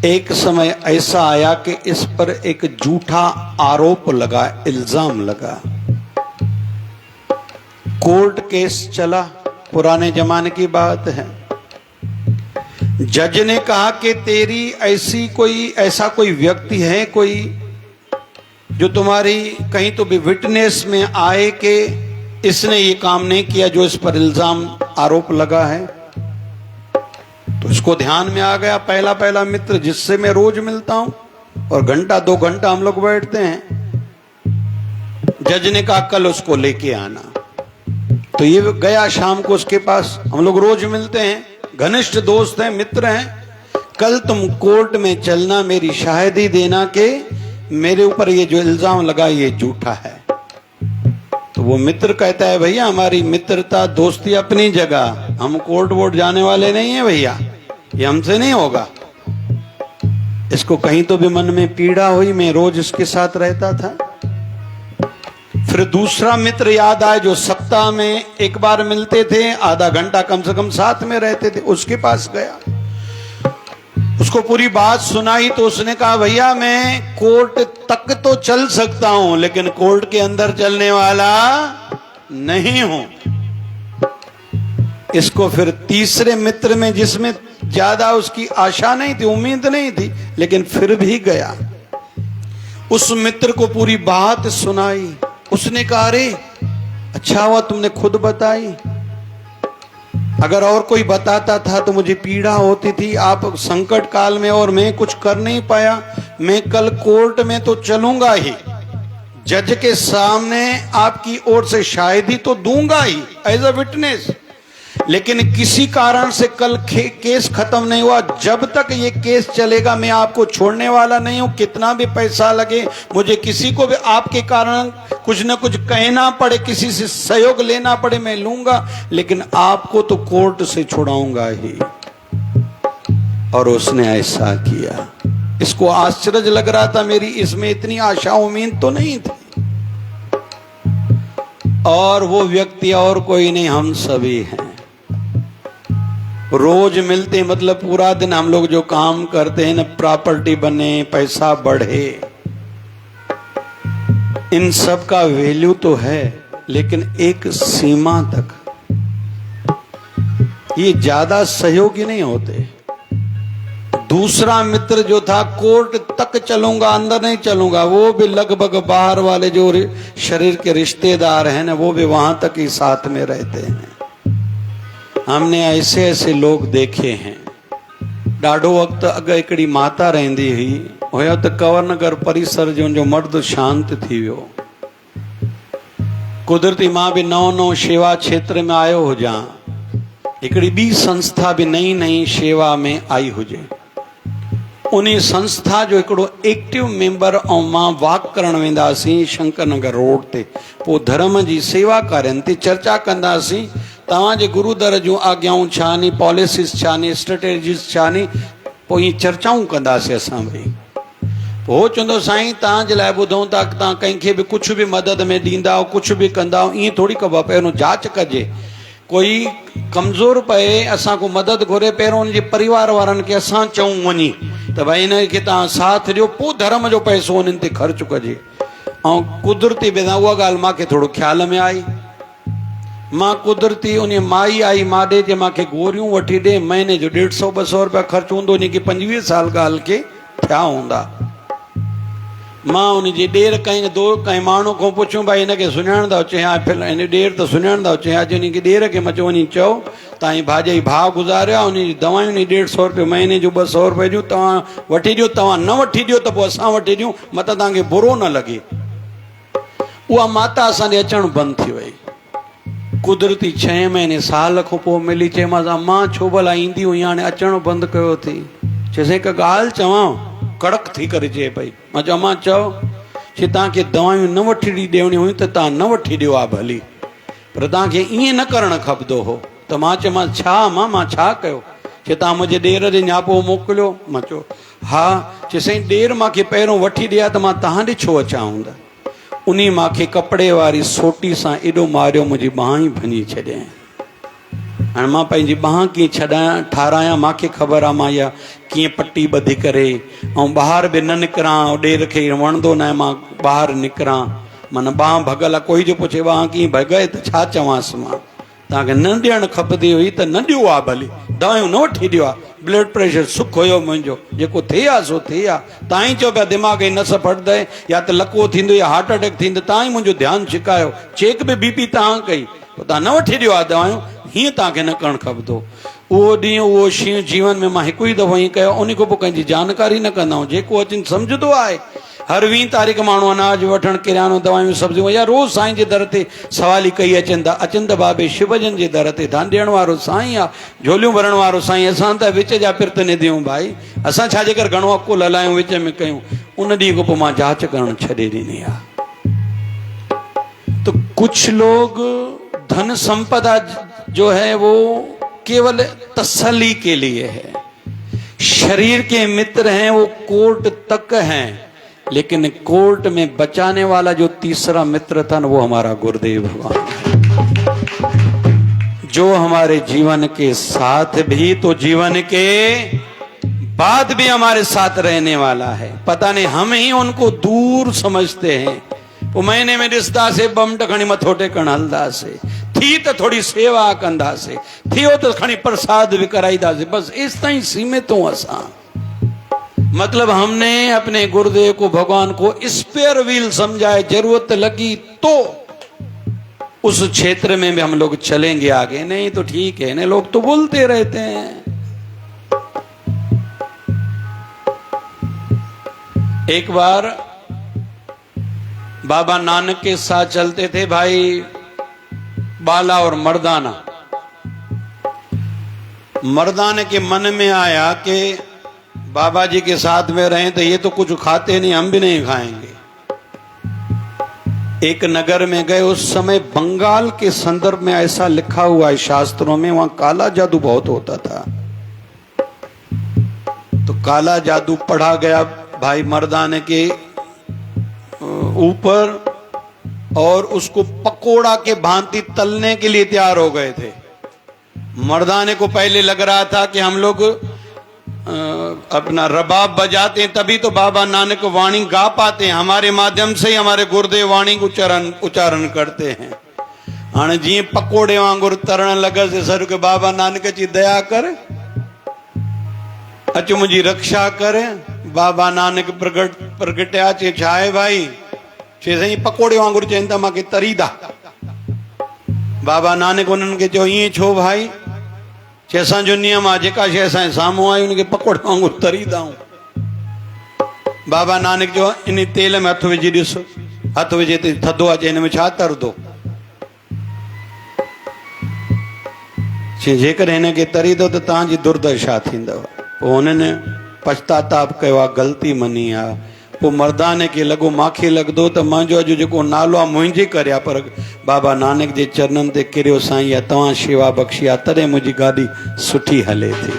एक समय ऐसा आया कि इस पर एक झूठा आरोप लगा, इल्जाम लगा। कोर्ट केस चला, पुराने जमाने की बात है। जज ने कहा कि तेरी ऐसा कोई व्यक्ति है कोई जो तुम्हारी कहीं तो भी विटनेस में आए कि इसने ये काम नहीं किया जो इस पर इल्जाम आरोप लगा है। तो इसको ध्यान में आ गया, पहला मित्र जिससे मैं रोज मिलता हूं और घंटा 2 घंटा हम लोग बैठते हैं। जज ने कहा कल उसको लेके आना। तो ये गया शाम को उसके पास। हम लोग रोज मिलते हैं, घनिष्ठ दोस्त हैं, मित्र हैं। कल तुम कोर्ट में चलना, मेरी शाहिदी देना कि मेरे ऊपर ये जो इल्जाम लगा ये झूठा है। तो वो मित्र कहता है भैया हमारी मित्रता दोस्ती अपनी जगह, हम कोर्ट वोट जाने वाले नहीं है भैया, ये हमसे नहीं होगा। इसको कहीं तो भी मन में पीड़ा हुई, मैं रोज इसके साथ रहता था। फिर दूसरा मित्र याद आया जो सप्ताह में एक बार मिलते थे, आधा घंटा कम से कम साथ में रहते थे, उसके पास गया। उसको पूरी बात सुनाई तो उसने कहा भैया मैं कोर्ट तक तो चल सकता हूं लेकिन कोर्ट के अंदर चलने वाला नहीं हूं। इसको फिर तीसरे मित्र में, जिसमें ज्यादा उसकी आशा नहीं थी, उम्मीद नहीं थी, लेकिन फिर भी गया, उस मित्र को पूरी बात सुनाई। उसने कहा अरे अच्छा हुआ तुमने खुद बताई, अगर और कोई बताता था तो मुझे पीड़ा होती थी। आप संकट काल में और मैं कुछ कर नहीं पाया। मैं कल कोर्ट में तो चलूंगा ही, जज के सामने आपकी ओर से शाहिदी तो दूंगा ही एज अ विटनेस, लेकिन किसी कारण से कल केस खत्म नहीं हुआ। जब तक ये केस चलेगा मैं आपको छोड़ने वाला नहीं हूं। कितना भी पैसा लगे, मुझे किसी को भी आपके कारण कुछ न कुछ कहना पड़े, किसी से सहयोग लेना पड़े, मैं लूंगा, लेकिन आपको तो कोर्ट से छुड़ाऊंगा ही। और उसने ऐसा किया। इसको आश्चर्य लग रहा था, मेरी इसमें इतनी आशा उम्मीद तो नहीं थी। और वो व्यक्ति और कोई नहीं, हम सभी हैं। रोज मिलते, मतलब पूरा दिन हम लोग जो काम करते हैं ना, प्रॉपर्टी बने, पैसा बढ़े, इन सब का वैल्यू तो है, लेकिन एक सीमा तक। ये ज्यादा सहयोगी नहीं होते। दूसरा मित्र जो था, कोर्ट तक चलूंगा, अंदर नहीं चलूंगा, वो भी लगभग बाहर वाले जो शरीर के रिश्तेदार हैं ना, वो भी वहां तक ही साथ में रहते हैं। हमने ऐसे ऐसे लोग देखे हैं। ॾाढो वक़्तु अॻु हिकिड़ी माता रहंदी हुई, हुयो त कंवरनगर परिसर जो मर्द शांत थी वियो। कुदरती मां भी नओं नओं शेवा क्षेत्र में आयो हुजां, हिकिड़ी ॿी संस्था भी नई नई शेवा में आई हुजे। उन संस्था जो हिकिड़ो एक्टिव मेंबर ऐं मां वॉक करण वेंदासीं शंकर नगर रोड ते, पोइ धर्म जी सेवा कार्यनि ते चर्चा कंदासीं। तव्हांजे गुरुदर जूं आज्ञाऊं छा नी, पॉलिसीस छा नी, स्ट्रेटेजीस छा नी, पोइ ईअं चर्चाऊं कंदासीं असां भई। पोइ चवंदो साईं तव्हांजे लाइ ॿुधूं था, तव्हां कंहिंखे बि कुझु बि मदद में ॾींदा आहियो, कुझु बि कंदा आहियो, ईअं थोरी कबो आहे। पहिरियों जांच कजे, कोई कमज़ोर पए, असां को मदद घुरे, पहिरियों उनजे परिवार वारनि खे असां चऊं वञी त भई हिनखे तव्हां साथ ॾियो, पोइ धर्म जो पैसो उन्हनि ते ख़र्चु कजे। ऐं कुदरती बि उहा ॻाल्हि मूंखे थोरो ख़्याल में आई। मां कुदरती उन माई आई माॾे जे मूंखे गोरियूं वठी ॾे, महीने जो 150-200 रुपया ख़र्चु हूंदो, उनखे 25 साल ॻाल्हि खे थिया हूंदा। मां उनजी ॾेर कंहिं माण्हू खां पुछूं भाई हिनखे सुञाणंदा, चई हा हिन ॾेर त सुञाणंदा, चई हा उनखे ॾेर खे मचो वञी चओ तव्हांजी भाॼाई भाउ गुज़ारियो आहे, उनजी दवायूं 150 रुपये महीने जूं 200 रुपये जूं तव्हां वठी ॾियो, तव्हां न वठी ॾियो त पोइ असां वठी ॾियूं, मतिलबु तव्हांखे बुरो न लॻे। उहा माता असांजे अचणु बंदि थी वई। कुदरती 6 महीने साल खां पोइ मिली, चईमांसि मां छो भला ईंदी हुई, हाणे अचणु बंदि कयो अथई। चइसि हिकु ॻाल्हि चवां, कड़क थी करे चए पई। मां चयो मां चओ। चई तव्हांखे दवायूं न वठी ॾियणियूं हुयूं त तव्हां न वठी ॾियो आहे भली, पर तव्हांखे ईअं न करणु खपंदो हो। त मां चयोमांसि छा मां छा कयो? चई तव्हां मुंहिंजे ॾेर जे न्यापो मोकिलियो। मां चयो हा। चई साईं ॾेर मूंखे पहिरियों वठी ॾिया त मां तव्हां ॾे छो अचां हूंदा। उन मूंखे कपिड़े वारी सोटी सां एॾो मारियो, मुंहिंजी बांह ई भञी छॾियईं। हाणे मां पंहिंजी बांह कीअं ठारायां, मूंखे ख़बर आहे मां इहा कीअं पटी ॿधी करे, ऐं ॿाहिरि बि न निकिरां, ॾेर खे वणंदो न आहे मां ॿाहिरि निकिरां, माना बांह भॻल आहे। कोई जो पुछे बांह कीअं भॻे त छा चवांसि मां। तव्हांखे न ॾियणु खपंदी हुई त न ॾियो आहे भली, दवायूं न वठी ॾियो आहे। ब्लड प्रेशर सुख हुयो मुंहिंजो, जेको थिए आहे सो थिए आहे। तव्हां ई चओ पिया दिमाग़ जी नस फटंदे या त लकवो थींदो या हार्ट अटैक थींदो, तव्हां ई मुंहिंजो ध्यानु छिकायो। चेक बि BP तव्हां कई, तव्हां न वठी ॾियो आहे दवायूं, हीअं तव्हांखे न करणु खपंदो। उहो ॾींहुं उहो शींहुं जीवन में मां हिकु ई दफ़ो ईअं कयो, उन खां पोइ कंहिंजी जानकारी न कंदा आहियूं। जेको अचनि सम्झंदो आहे। हर 20 तारीख़ माण्हू अनाज वठणु, किरानो, दवायूं, सब्जियूं, या रोज़ साईं जे दर ते सवाली कई अचनि त बाबे शिवजन जे दर ते धान ॾियण वारो साईं आहे, झोलियूं भरण वारो साईं। असां त विच जा पिर्त न ॾियूं भाई, असां छाजे करे घणो अकुल हलायूं विच में कयूं। उन ॾींहं खां पोइ मां जांच करणु छॾे ॾिनी आहे। तो कुछ लोग धन संपदा जो है वो केवल तसल्ली के लिए है। शरीर के मित्र हैं वो कोर्ट तक हैं, लेकिन कोर्ट में बचाने वाला जो तीसरा मित्र था वो हमारा गुरुदेव भगवान, जो हमारे जीवन के साथ भी तो जीवन के बाद भी हमारे साथ रहने वाला है। पता नहीं हम ही उनको दूर समझते हैं। वो महीने में रिश्ता से बम टखणी मथोटे कणहलदा से थी तो थोड़ी सेवा कंदा से थी हो तो खणी प्रसाद भी कराईदा से, बस इस ताई सीमित हूं असा। मतलब हमने अपने गुरुदेव को, भगवान को स्पेयर व्हील समझा है। जरूरत लगी तो उस क्षेत्र में भी हम लोग चलेंगे आगे, नहीं तो ठीक है। नहीं लोग तो बोलते रहते हैं। एक बार बाबा नानक के साथ चलते थे भाई बाला और मर्दाना। मर्दाने के मन में आया कि बाबा जी के साथ में रहें तो ये तो कुछ खाते नहीं, हम भी नहीं खाएंगे। एक नगर में गए। उस समय बंगाल के संदर्भ में ऐसा लिखा हुआ है शास्त्रों में, वहां काला जादू बहुत होता था। तो काला जादू पढ़ा गया भाई मर्दाने के ऊपर, और उसको पकोड़ा के भांति तलने के लिए तैयार हो गए थे। मर्दाने को पहले लग रहा था कि हम लोग अपना रबाब बजाते हैं तभी तो बाबा नानक वाणी गा पाते हैं, हमारे माध्यम से ही हमारे गुरुदेव वाणी उच्चारण करते हैं। हाँ जी पकोड़े वांगुर तरण लगे से सर के बाबा नानक जी दया कर, अच मुझी रक्षा करे। बाबा नानक प्रगट्या चे छाए भाई चे सही पकोड़े वांगुर चेंता मां के तरीदा। बाबा नानक उन्हनि खे चयो ईअं छो भाई, चे असांजो नियम आहे जेका शइ असांजे साम्हूं आई उनखे पकोड़े वांगुर तरीदा आहियूं। बाबा नानक जो इन तेल में हथ विझी ॾिस, हथ विझे ते थधो आहे, हिन में छा तरंदो। जेकर हिनखे तरीदो त तव्हांजी दुर्दशा थींदव। पोइ हुननि पछताताप कयो आहे, ग़लती मनी आहे। पोइ मर्दाने खे लॻो मूंखे लॻंदो त मुंहिंजो अॼु जेको नालो आहे मुंहिंजे करे आहे, पर बाबा नानक जे चरणनि ते किरियो साईं आहे, तव्हां शेवा बख़्शी आहे, तॾहिं मुंहिंजी गाॾी सुठी हले थी।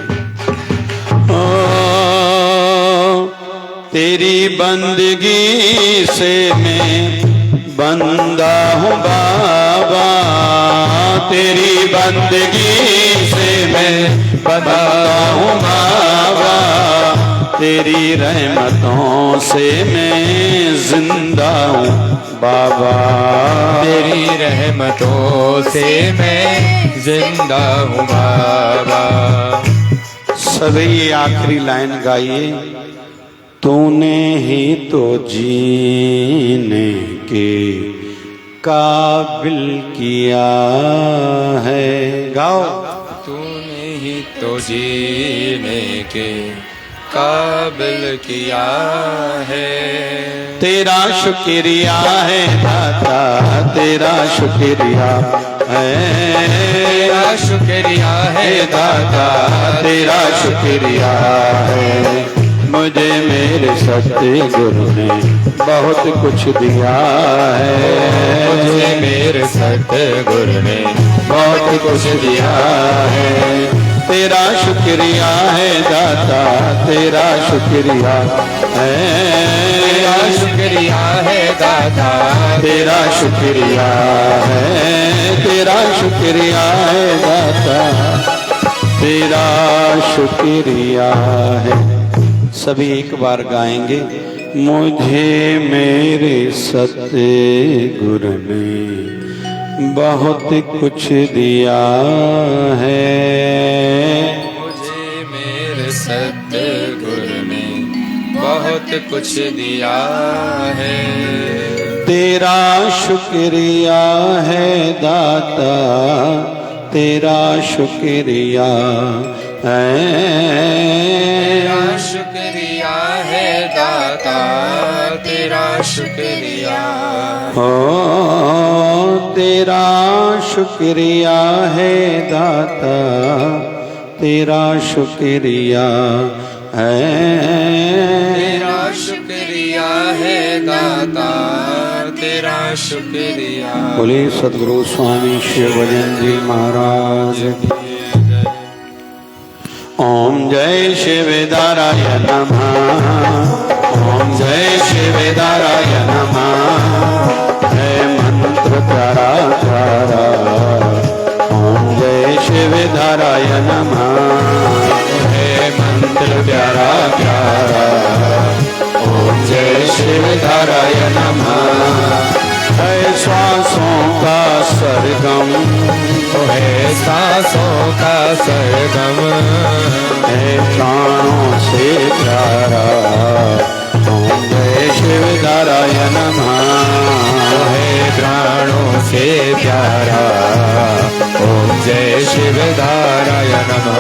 तेरी बंदगी से मैं बंदा हूँ बाबा, तेरी बंदगी से मैं बंदा हूँ बाबा, तेरी रहमतों से मैं जिंदा हूँ बाबा, तेरी रहमतों से मैं जिंदा हूँ बाबा। सभी ये आखिरी लाइन गाइए। तूने ही तो जीने के काबिल किया है। गाओ। तूने ही तो जीने के काबिल किया है। तेरा शुक्रिया है दाता, तेरा शुक्रिया है, तेरा शुक्रिया है दाता, तेरा शुक्रिया है। मुझे मेरे सतगुरु ने बहुत कुछ दिया है, मुझे मेरे सतगुरु ने बहुत कुछ दिया है। तेरा शुक्रिया है दाता, तेरा शुक्रिया है, तेरा शुक्रिया है दाता, तेरा शुक्रिया है, तेरा शुक्रिया है दाता, तेरा शुक्रिया है। सभी एक बार गाएंगे। मुझे मेरे सतगुरु ने बहुत कुछ दिया है, मुझे मेरे सतगुरु ने बहुत कुछ दिया है। तेरा शुक्रिया है दाता, तेरा शुक्रिया है, तेरा शुक्रिया है दाता, तेरा शुक्रिया हो तेरा शुक्रिया है दाता, तेरा शुक्रिया है, तेरा शुक्रिया है दाता, तेरा शुक्रिया। बोले सतगुरु स्वामी शिव भजन जी महाराज की। ओम जय शिवदाराय नमः, ओम जय शिवदाराय नमः। है मंत्र प्यारा प्यारा, ओम जय शिवदाराय नमः। है मंत्र प्यारा शिवधाराय नमः। है श्वासों का सरगम, है सांसों का सरगम, है प्राणों से प्यारा, ओम जय शिवधाराय नमः। है प्राणों से प्यारा, ओम जय शिवधाराय नमः।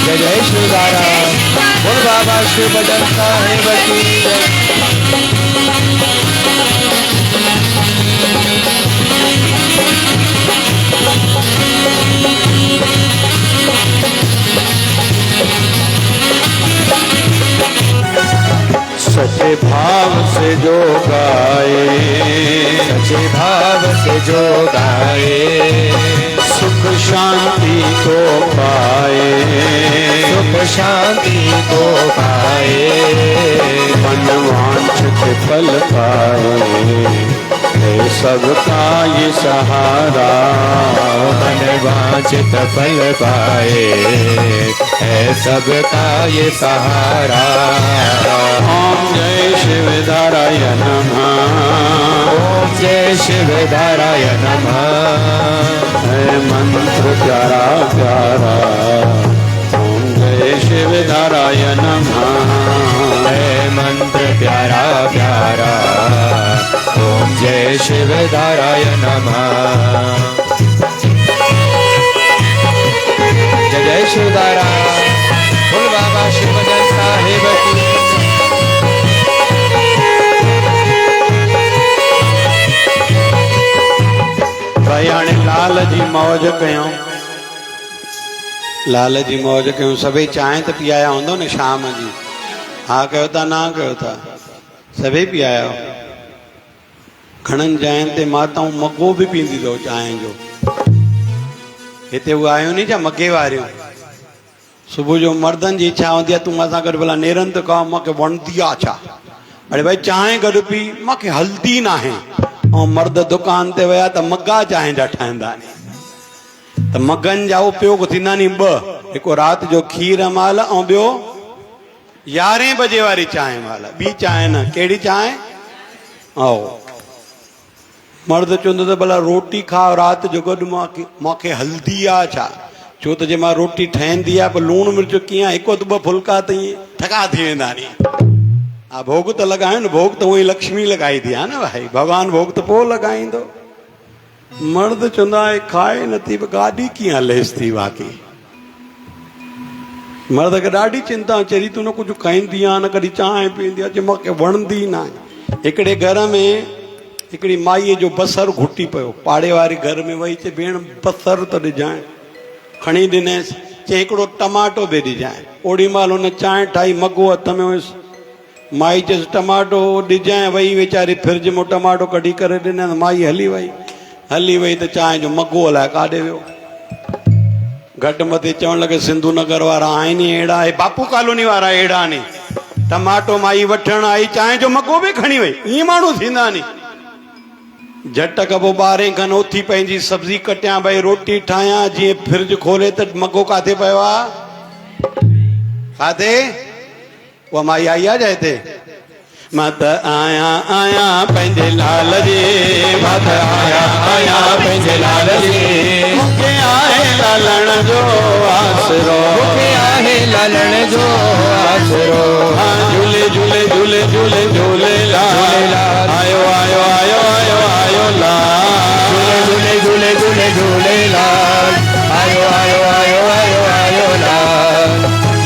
जय जय शिवधारा, बोल बाबा शिव भजन साहिब की जय। सच्चे भाव से जो गाए, सच्चे भाव से जो गाए, सुख शांति को पाए, सुख शांति को पाए, मनवांछित फल पाए, है सबका ये सहारा, मनवांछित फल पाए, है सबका ये सहारा। ओम जय शिवधाराय नमः। ओम जय शिवधाराय नमः। है मंत्र प्यारा प्यारा, ओम जय शिवधाराय नमः। है मंत्र प्यारा प्यारा, ओम जय शिवधाराय नमः। जय जय शिवधारा, बोल बाबा शिव भजन साहिब की। भाई हाणे लाल जी मौज कयूं, लाल जी मौज कयूं। सभई चांहि त पीआया हूंदो न शाम जी? हा कयो था, ना कयो था? सभई पीआया हो। घणनि जाइनि ते माताऊं मॻो बि पींदी अथव चांहि जो। हिते उहे आहियूं नी छा मॻे वारियूं, सुबुह जो मर्दनि जी इच्छा हूंदी आहे तूं असां गॾु भला नेरनि त का, मूंखे वणंदी आहे छा, अड़े भाई चांहि गॾु पी, मूंखे हलदी न आहे। ऐं मर्द दुकान ते विया त मॻा चांहि जा ठाहींदा नी, त मॻनि जा उपयोग थींदा नी ॿ, हिकु राति जो खीर महिल ऐं ॿियो 11 बजे वारी चांहि महिल। ॿी चांहि न, कहिड़ी चांहि? आओ मर्द चवंदो त भला रोटी खाओ राति जो गॾु, मूंखे हलदी आहे छा? छो त जे मां रोटी ठहंदी आहे पोइ लूणु मिर्च कीअं, हिकु त ॿ फुल्का त ईअं ठका थी वेंदा नी। हा भोग त लॻायो न, भोग त उहे लक्ष्मी लॻाई थी आहे न भाई, भॻवानु भोग त पोइ लॻाईंदो। मर्द चवंदा आहे खाए नथी, गाॾी कीअं हलेसि थी वाकई। मर्द खे ॾाढी चिंता, चरी तूं न कुझु खाईंदी आहे, न कॾहिं चांहि पीअंदी आहे, मूंखे वणंदी न आहे। हिकिड़े घर में हिकिड़ी माईअ जो बसर घुटी पियो, पाड़े वारे घर में वही चए भेण बसर त ॾिजांइ, खणी ॾिनसि, चए हिकिड़ो टमाटो बि ॾिजांइ। ओॾी महिल हुन चांहि ठाही, मॻो हथ में हुयुसि, माई चयसि टमाटो ॾिजांइ, वई वीचारी फ्रिज मां टमाटो कढी करे ॾिनसि, माई हली वई त चांहि जो मॻो अलाए काॾे वियो। घटि मथे चवणु लॻे सिंधू नगर वारा आहिनि अहिड़ा, हे बापू कॉलोनी वारा अहिड़ा नी, टमाटो माई वठण आई, चांहि जो मॻो बि खणी वई। ईअं माण्हू थींदा नी। झटि खां पोइ 12 खनि उथी पंहिंजी सब्जी कटियां, भई रोटी ठाहियां, जीअं फ्रिज खोले त मॻो काथे पियो आहे? काथे? उहा माई आई आहे छा हिते? मां त आहियां पंहिंजे लाल जे, मां त आहियां पंहिंजे लाल जे, मूंखे आहे लालण जो आसरो, मूंखे आहे लालण जो आसरो। झूले झूले झूले झूले झूलेलाल, आयो आयो आयो आयो आयो लाल, झूले झूले झूले झूलेलाल, आयो आयो आयो आयो आयो लाल।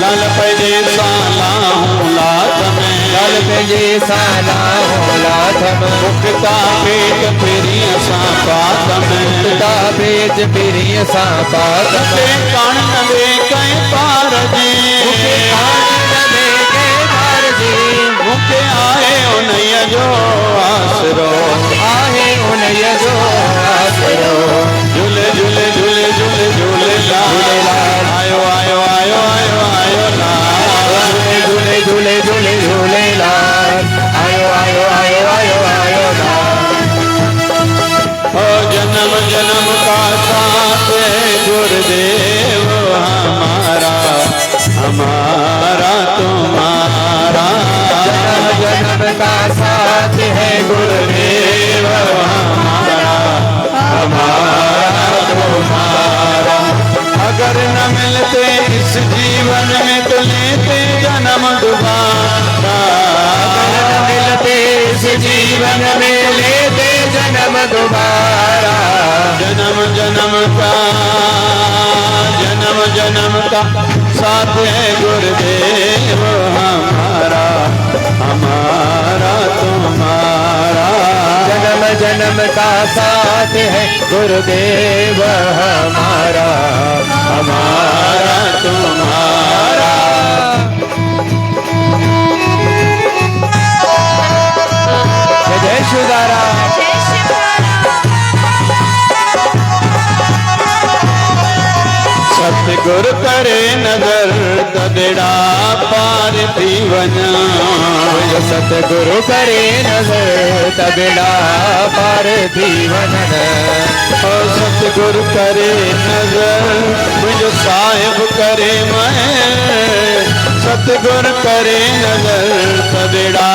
लाल पंहिंजे सालाहूं लाथ में, लाल पंहिंजे सालाहूं लाथ में, मुक्ता पेट फिरी असां पात में, मुक्ता पेट फिरी असां पात में, कान न वे कंहिं पार जे, मूंखे कान न वे कंहिं पार जे, मूंखे आहे उन्हीअ जो आसरो, आहे उन्हीअ जो आसरो। झूले झूले झूले झूले झूलेलाल, आयो आयो आयो आयो आयो लाल, झूले झूले झूले झूलेलाल, आयो आयो आयो आयो आयो लाल। ओ जन्म जन्म का साथ गुरुदेव हमारा, हमारा तुम्हारा। जन्म का साथ है गुरुदेव हमारा, हमारा तुम्हारा। अगर न मिलते इस जीवन में तो लेते जन्म दोबारा, अगर न मिलते इस जीवन में लेते जन्म दोबारा। जन्म जन्म का साथ है गुरुदेव हमारा, हमारा तुम्हारा। जन्म जन्म का साथ है गुरुदेव हमारा, हमारा तुम्हारा। जय शुदारा। सतगुरु करे नजर तबेड़ा पार जीवन, सतगुरु करे नजर तबेड़ा पार जीवन। सतगुरु करे नजर मुझो साहिब करे मैं, सतगुरु करे नजर तबेड़ा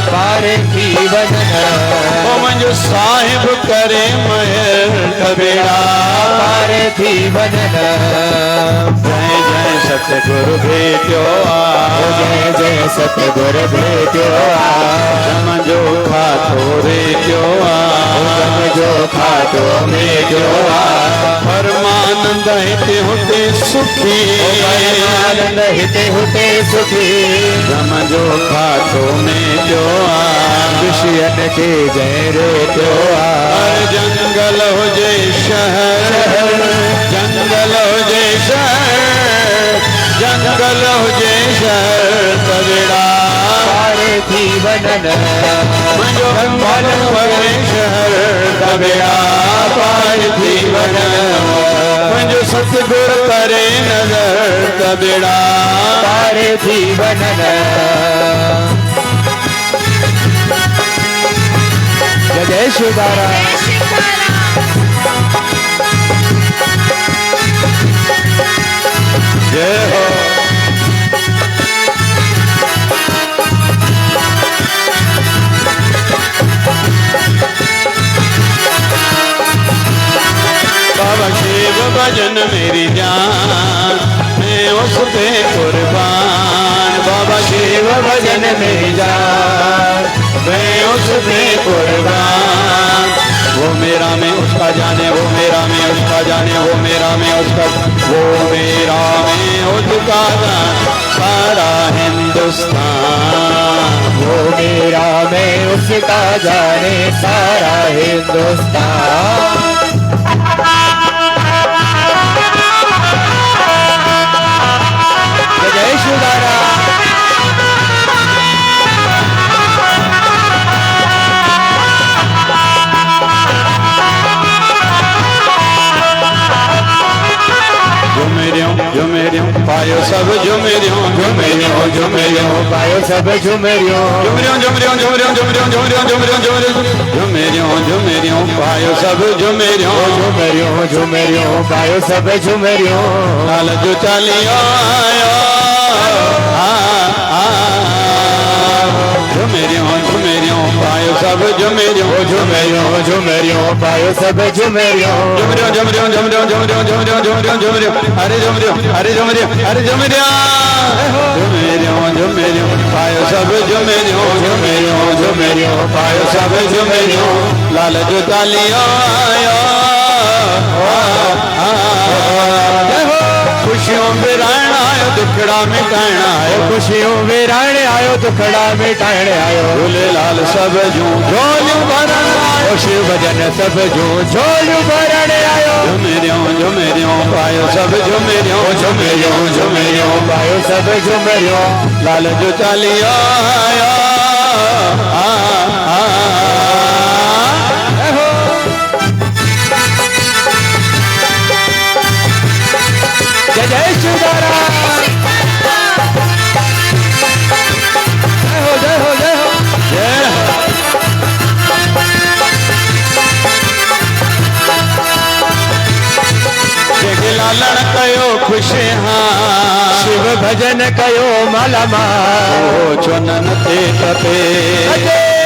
पार जीवन। मुझो साहिब करे मैं तबेड़ा पार जीवन। जय जय सतगुरु भेटो जय जय सतगुरु भेटो समझो खातो रे जो समझो खातो में जो परमानंद हिते होते सुखी, आनंद हिते होते सुखी। समझो खातो में जो दुष्यन के जय रे जो हर जंगल हो जय शहर, जंगल हो जय शहर, जंगल हो जय शहर तबेड़ा पार जीवन। मुझो जंगल हो जय शहर तबेड़ा पार जीवन। मुझो सतगुरु करे नजर तबेड़ा पार जीवन। जय शुदारा। जय हो। बाबा शिव भजन मेरी जान, मैं उस पे कुर्बान। बाबा शिव भजन मेरी जान, मैं उस पे कुर्बान। वो मेरा मैं उसका जाने, वो मेरा मैं उसका जाने, वो मेरा मैं उसका, वो मेरा मैं उसका सारा हिंदुस्तान। वो मेरा मैं उसका जाने सारा हिंदुस्तान। जय शुदारा। झुमेरियों पायो सब झुमेरियों, झुमेरियों पायो सब झुमेरियों, झुमेरियों पायो सब झुमेरियों पायो सब झुमेरियों। लाल जो चालियो आयो झुमेरियों पायो सब झुमेरियों, पायो सब झुमेरियों। अरे झुमेरियों पायो सब झुमेरियों, पायो सब झुमेरियों। लाल जो तालियो खुशियों बिराण आयो दुखड़ा मिटाइण आयो, खुशियों विराण आयो दुखड़ा मिटाइण आयो। झूलेलाल सब जूं झोलियूं भरण आयो, शिव भजन सब जूं झोलियूं भरण आयो। झुमेरियों पायो सब झुमेरियों पायो सब झुमेरियों। लाल जो चालियो आयो जय जय शुदारा। जय हो जय हो जय हो जय हो। लालण कयो खुश हाँ शिव भजन कयो मालामाल ओ चुनन ते तपे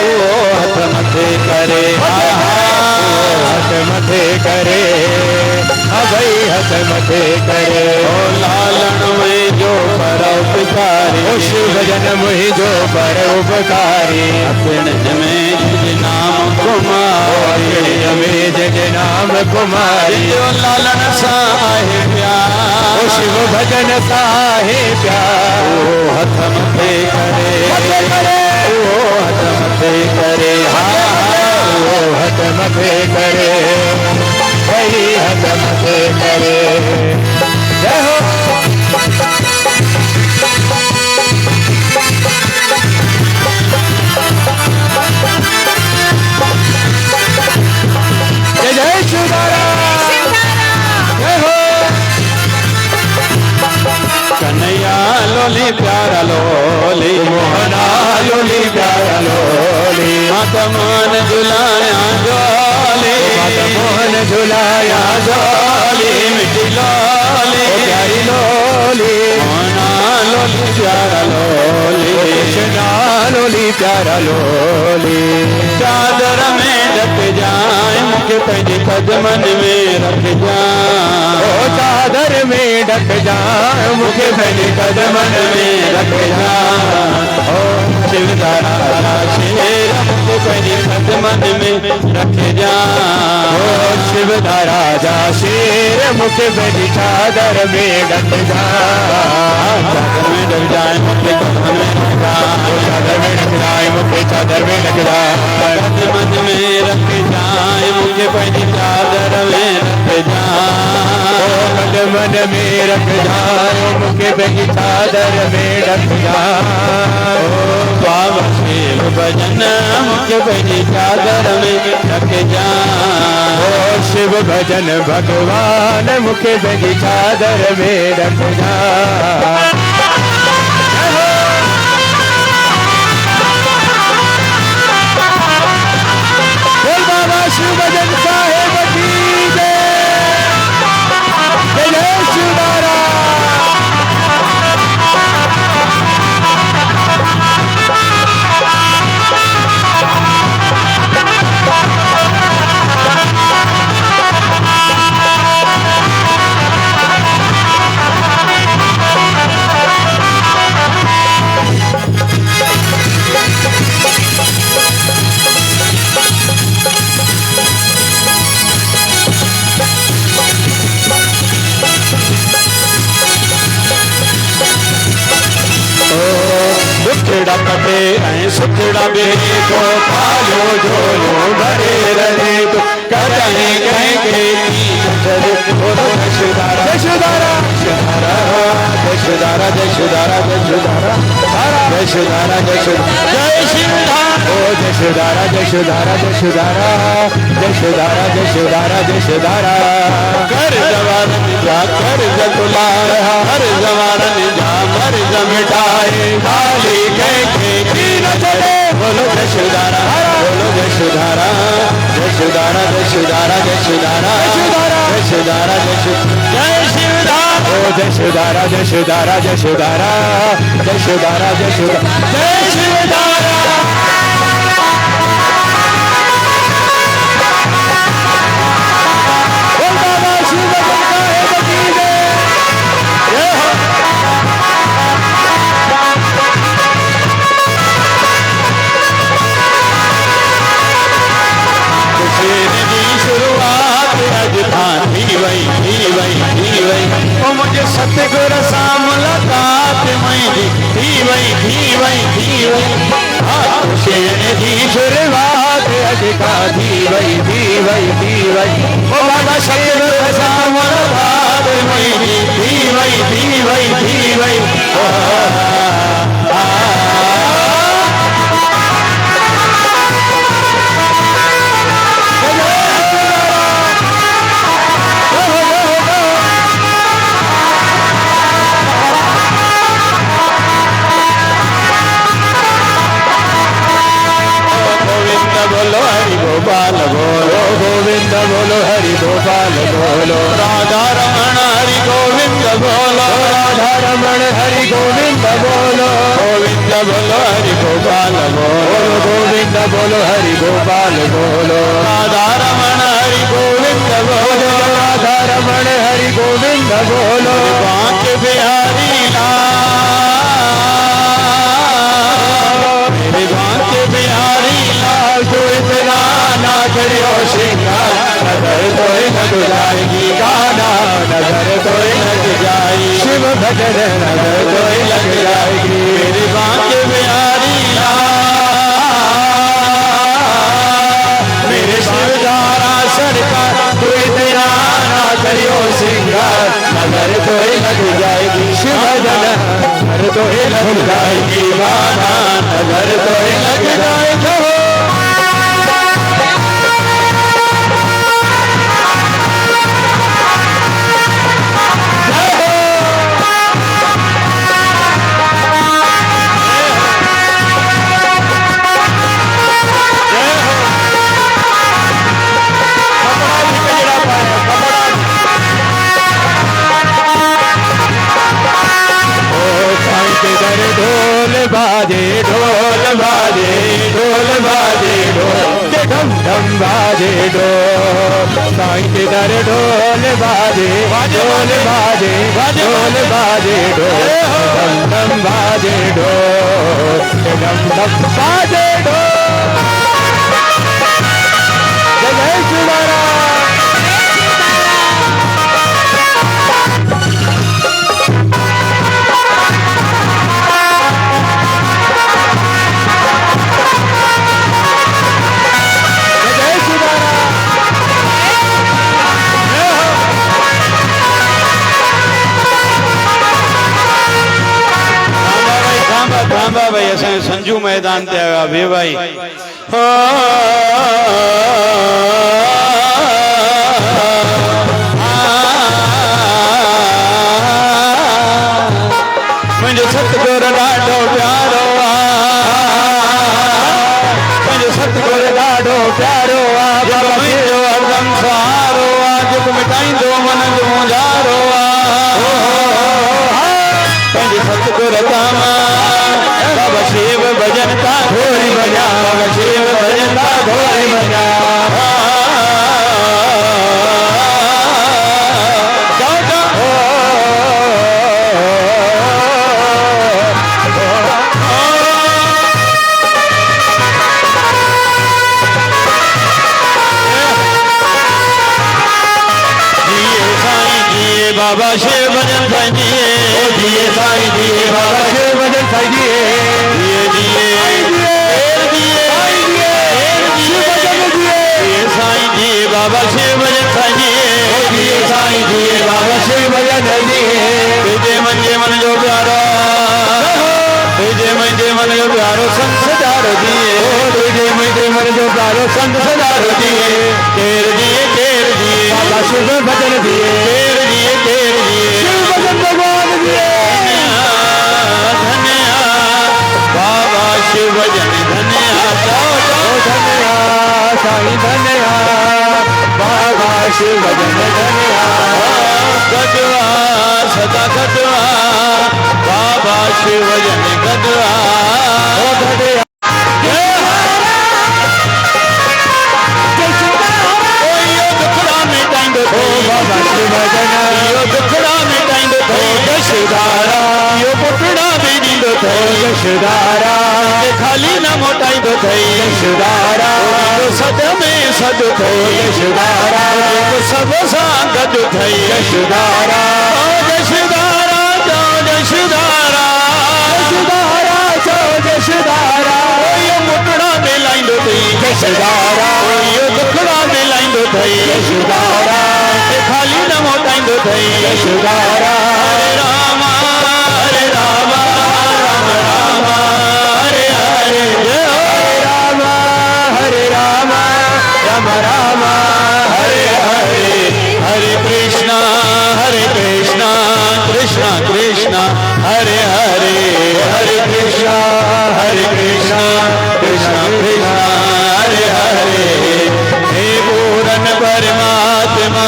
ओ हथ मथे करे हथ मथे करे भाई हथ मथे करे ओ लालण में जो पर उपकारी ओ शिव भजन मुहि जो पर उपकारी अपने में जिज नाम कुमारी में जज नाम कुमारी जो लालन साहे प्यार ओ शिव भजन साहे प्यार ओ हथ मथे करे ओ हथ मथे करे ओ हथ मथे करे वही हथ मथे करे जय हो जय जय शिवदारा जय हो कन्हैया लोली प्यारा लोली मोहना लोली प्यारा लोली माता मान झुलाया जोली माता मोहन झुलाया जोली मिठी लोली प्यारी लोली मोहना लोली प्यारा लोली कृष्णा लोली प्यारा लोली चादर में ढक जाए मुझे पंहिंजे कदमन में रख जाए ओ चादर में ढक जाए मुझे पंहिंजे कदमन में रख जाए ओ शिवदारा शेर मुझे पंहिंजे कदमन में रख जाए ओ शिवदारा जा शेर मुझे पंहिंजी चादर में ढक जाए चादर में ढक जाए मुझे कदमन में रख जाए चादर में ढक जाए मुझे चादर में ढक जाए कदमन में रख जाए मुझे पंहिंजी चादर में रख जाए कदमन में रख जाए मुझे पंहिंजी चादर में ढक जाए बाबा शिव भजन मुझे पंहिंजी चादर में रख जाए ओ शिव भजन भगवान मुझे पंहिंजी चादर में रख जाए बोल बाबा शिव भजन साहेब की जय जय जय शिवदारा दुखड़ा कटे ऐं सुखड़ा बेरे को पालो झोलो भरे रहे तो कहीं कहीं के बोलो शिवदारा जय शिवदारा जय शिवदारा जय शिवदारा जय शिवदारा जय शिवदारा जय शिवदारा जय शिवदारा ओ जय शिवदारा जय शिवदारा जय शिवदारा जय शिवदारा जय शिवदारा जय शिवदारा कर जवान जा कर जतुलार हर जवान जा मर जमिटाए खाली कह के न चले बोलो जय शिवदारा बोलो जय शिवदारा जय शिवदारा जय शिवदारा जय शिवदारा जय शिवदारा जय शिवदारा ओ जय शिवदारा जय शिवदारा जय शिवदारा जय शिवदारा जय शिवदारा जय शिवदारा बोल बाबा शिव भजन साहेब की जय जय हो शुरुआत अज खां थी वई ओ मुझे सतगुर सां मुलाकात थी वई शेर जी शुरुआत अज खां थी वई ओ बाबा सतगुर सां मुलाकात थी वई बोलो हरि गोपाल बोलो गोविंद बोलो हरि गोपाल बोलो राधा रमण बोलो गोविंद बोलो हरि गोपाल बोलो गोविंद बोलो हरि गोपाल बोलो राधा रमण हरि गोविंद बोलो राधा रमण हरि गोविंद बोलो बांके बिहारी लाल मेरे बांके बिहारी लाल तू इतना ना करियो श्रृंगार नजर तो लग जाएगी गाना नजर तो लग जाएगी शिव भजन नजर तो लग जाएगी मेरे बांके बिहारी मेरे शिवदारा सरकार तू इतना ना करियो श्रृंगार नजर तो लग जाएगी शिव भजन नजर तो लग जाएगी गाना नजर तो लग जाएगी ढोल बाजे ढोल बाजे ढोल बाजे ढोल ढम ढम बाजे ढोल साईं के दर ढोल बाजे ढोल बाजे ढोल बाजे ढोल ढम ढम बाजे ढोल ढम ढम बाजे ढोल जय शिवराम थांबा भाई असां संजू मैदान ते आया वे भाई मुंहिंजो सतगुरु ॾाढो प्यारो मुंहिंजो सतगुरु ॾाढो प्यारो बाबा मुंहिंजो हरदम सहारो जेको मिटाईंदो मन जो मुंझारो पंहिंजे सतगुरु धाम बाबा शिव भजन का घोरी बजा बाबा शिव भजन का घोरी बजा बाबा शिव भजन साईं दिए साईं दिए बाबा शिव भजन साईं दिए दिए दिए शिव भजन दिए साईं दिए बाबा शिव भजन साईं दिए साईं दिए बाबा शिव भजन दिए तुझे मन जो प्यारो तुझे मन जो प्यारो संत सदारो दिए तुझे मन जो प्यारो संत सदारो दिए तेर दिए बाबा शिव भजन दिए तेर दिए शिव भजन भगवान दिए धन्या बाबा शिव भजन धन्या धन्या साईं धन्या बाबा शिव भजन धन्या गजवा सदा गजवा बाबा शिव भजन गजवा बाबा शिव भजन यो दुखड़ा मिटाइंदो थो यशोदारा यो पुटड़ा भी ॾींदो थो यशोदारा खाली न मोटाइंदो थई यशोदारा सद में सद थो यशोदारा सब सां गॾु थई यशोदारा यशोदारा यशोदारा यशोदारा यशोदारा यो पुटड़ा मिलाइंदो थई यशोदारा यो दुखड़ा मिलाइंदो थई यशोदारा खाली न मोटाइंदो थई यशोदारा हरे राम राम राम हरे हरे हरे राम राम राम हरे हरे हरे कृष्णा कृष्णा कृष्णा हरे हरे हरे कृष्णा कृष्णा कृष्णा हरे हरे हे पूरन परमात्मा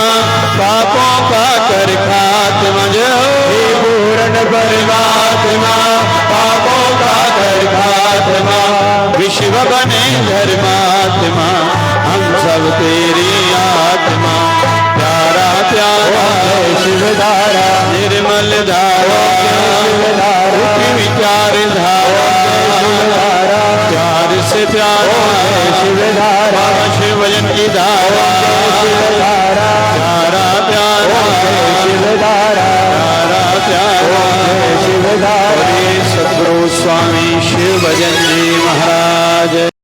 पापों का कर खात्मा जो हे पूरन परमात्मा आत्मा विश्व बने धर्मात्मा हम सब तेरी आत्मा प्यारा प्यारा शिवधारा निर्मल धारा विचार धारा प्यार से प्यारा शिवधारा शिवजन की धारा प्यारा प्यारा शिवधारा प्यारा प्यारा शिवधारा सद्गुरु स्वामी शिव भजन जी महाराज।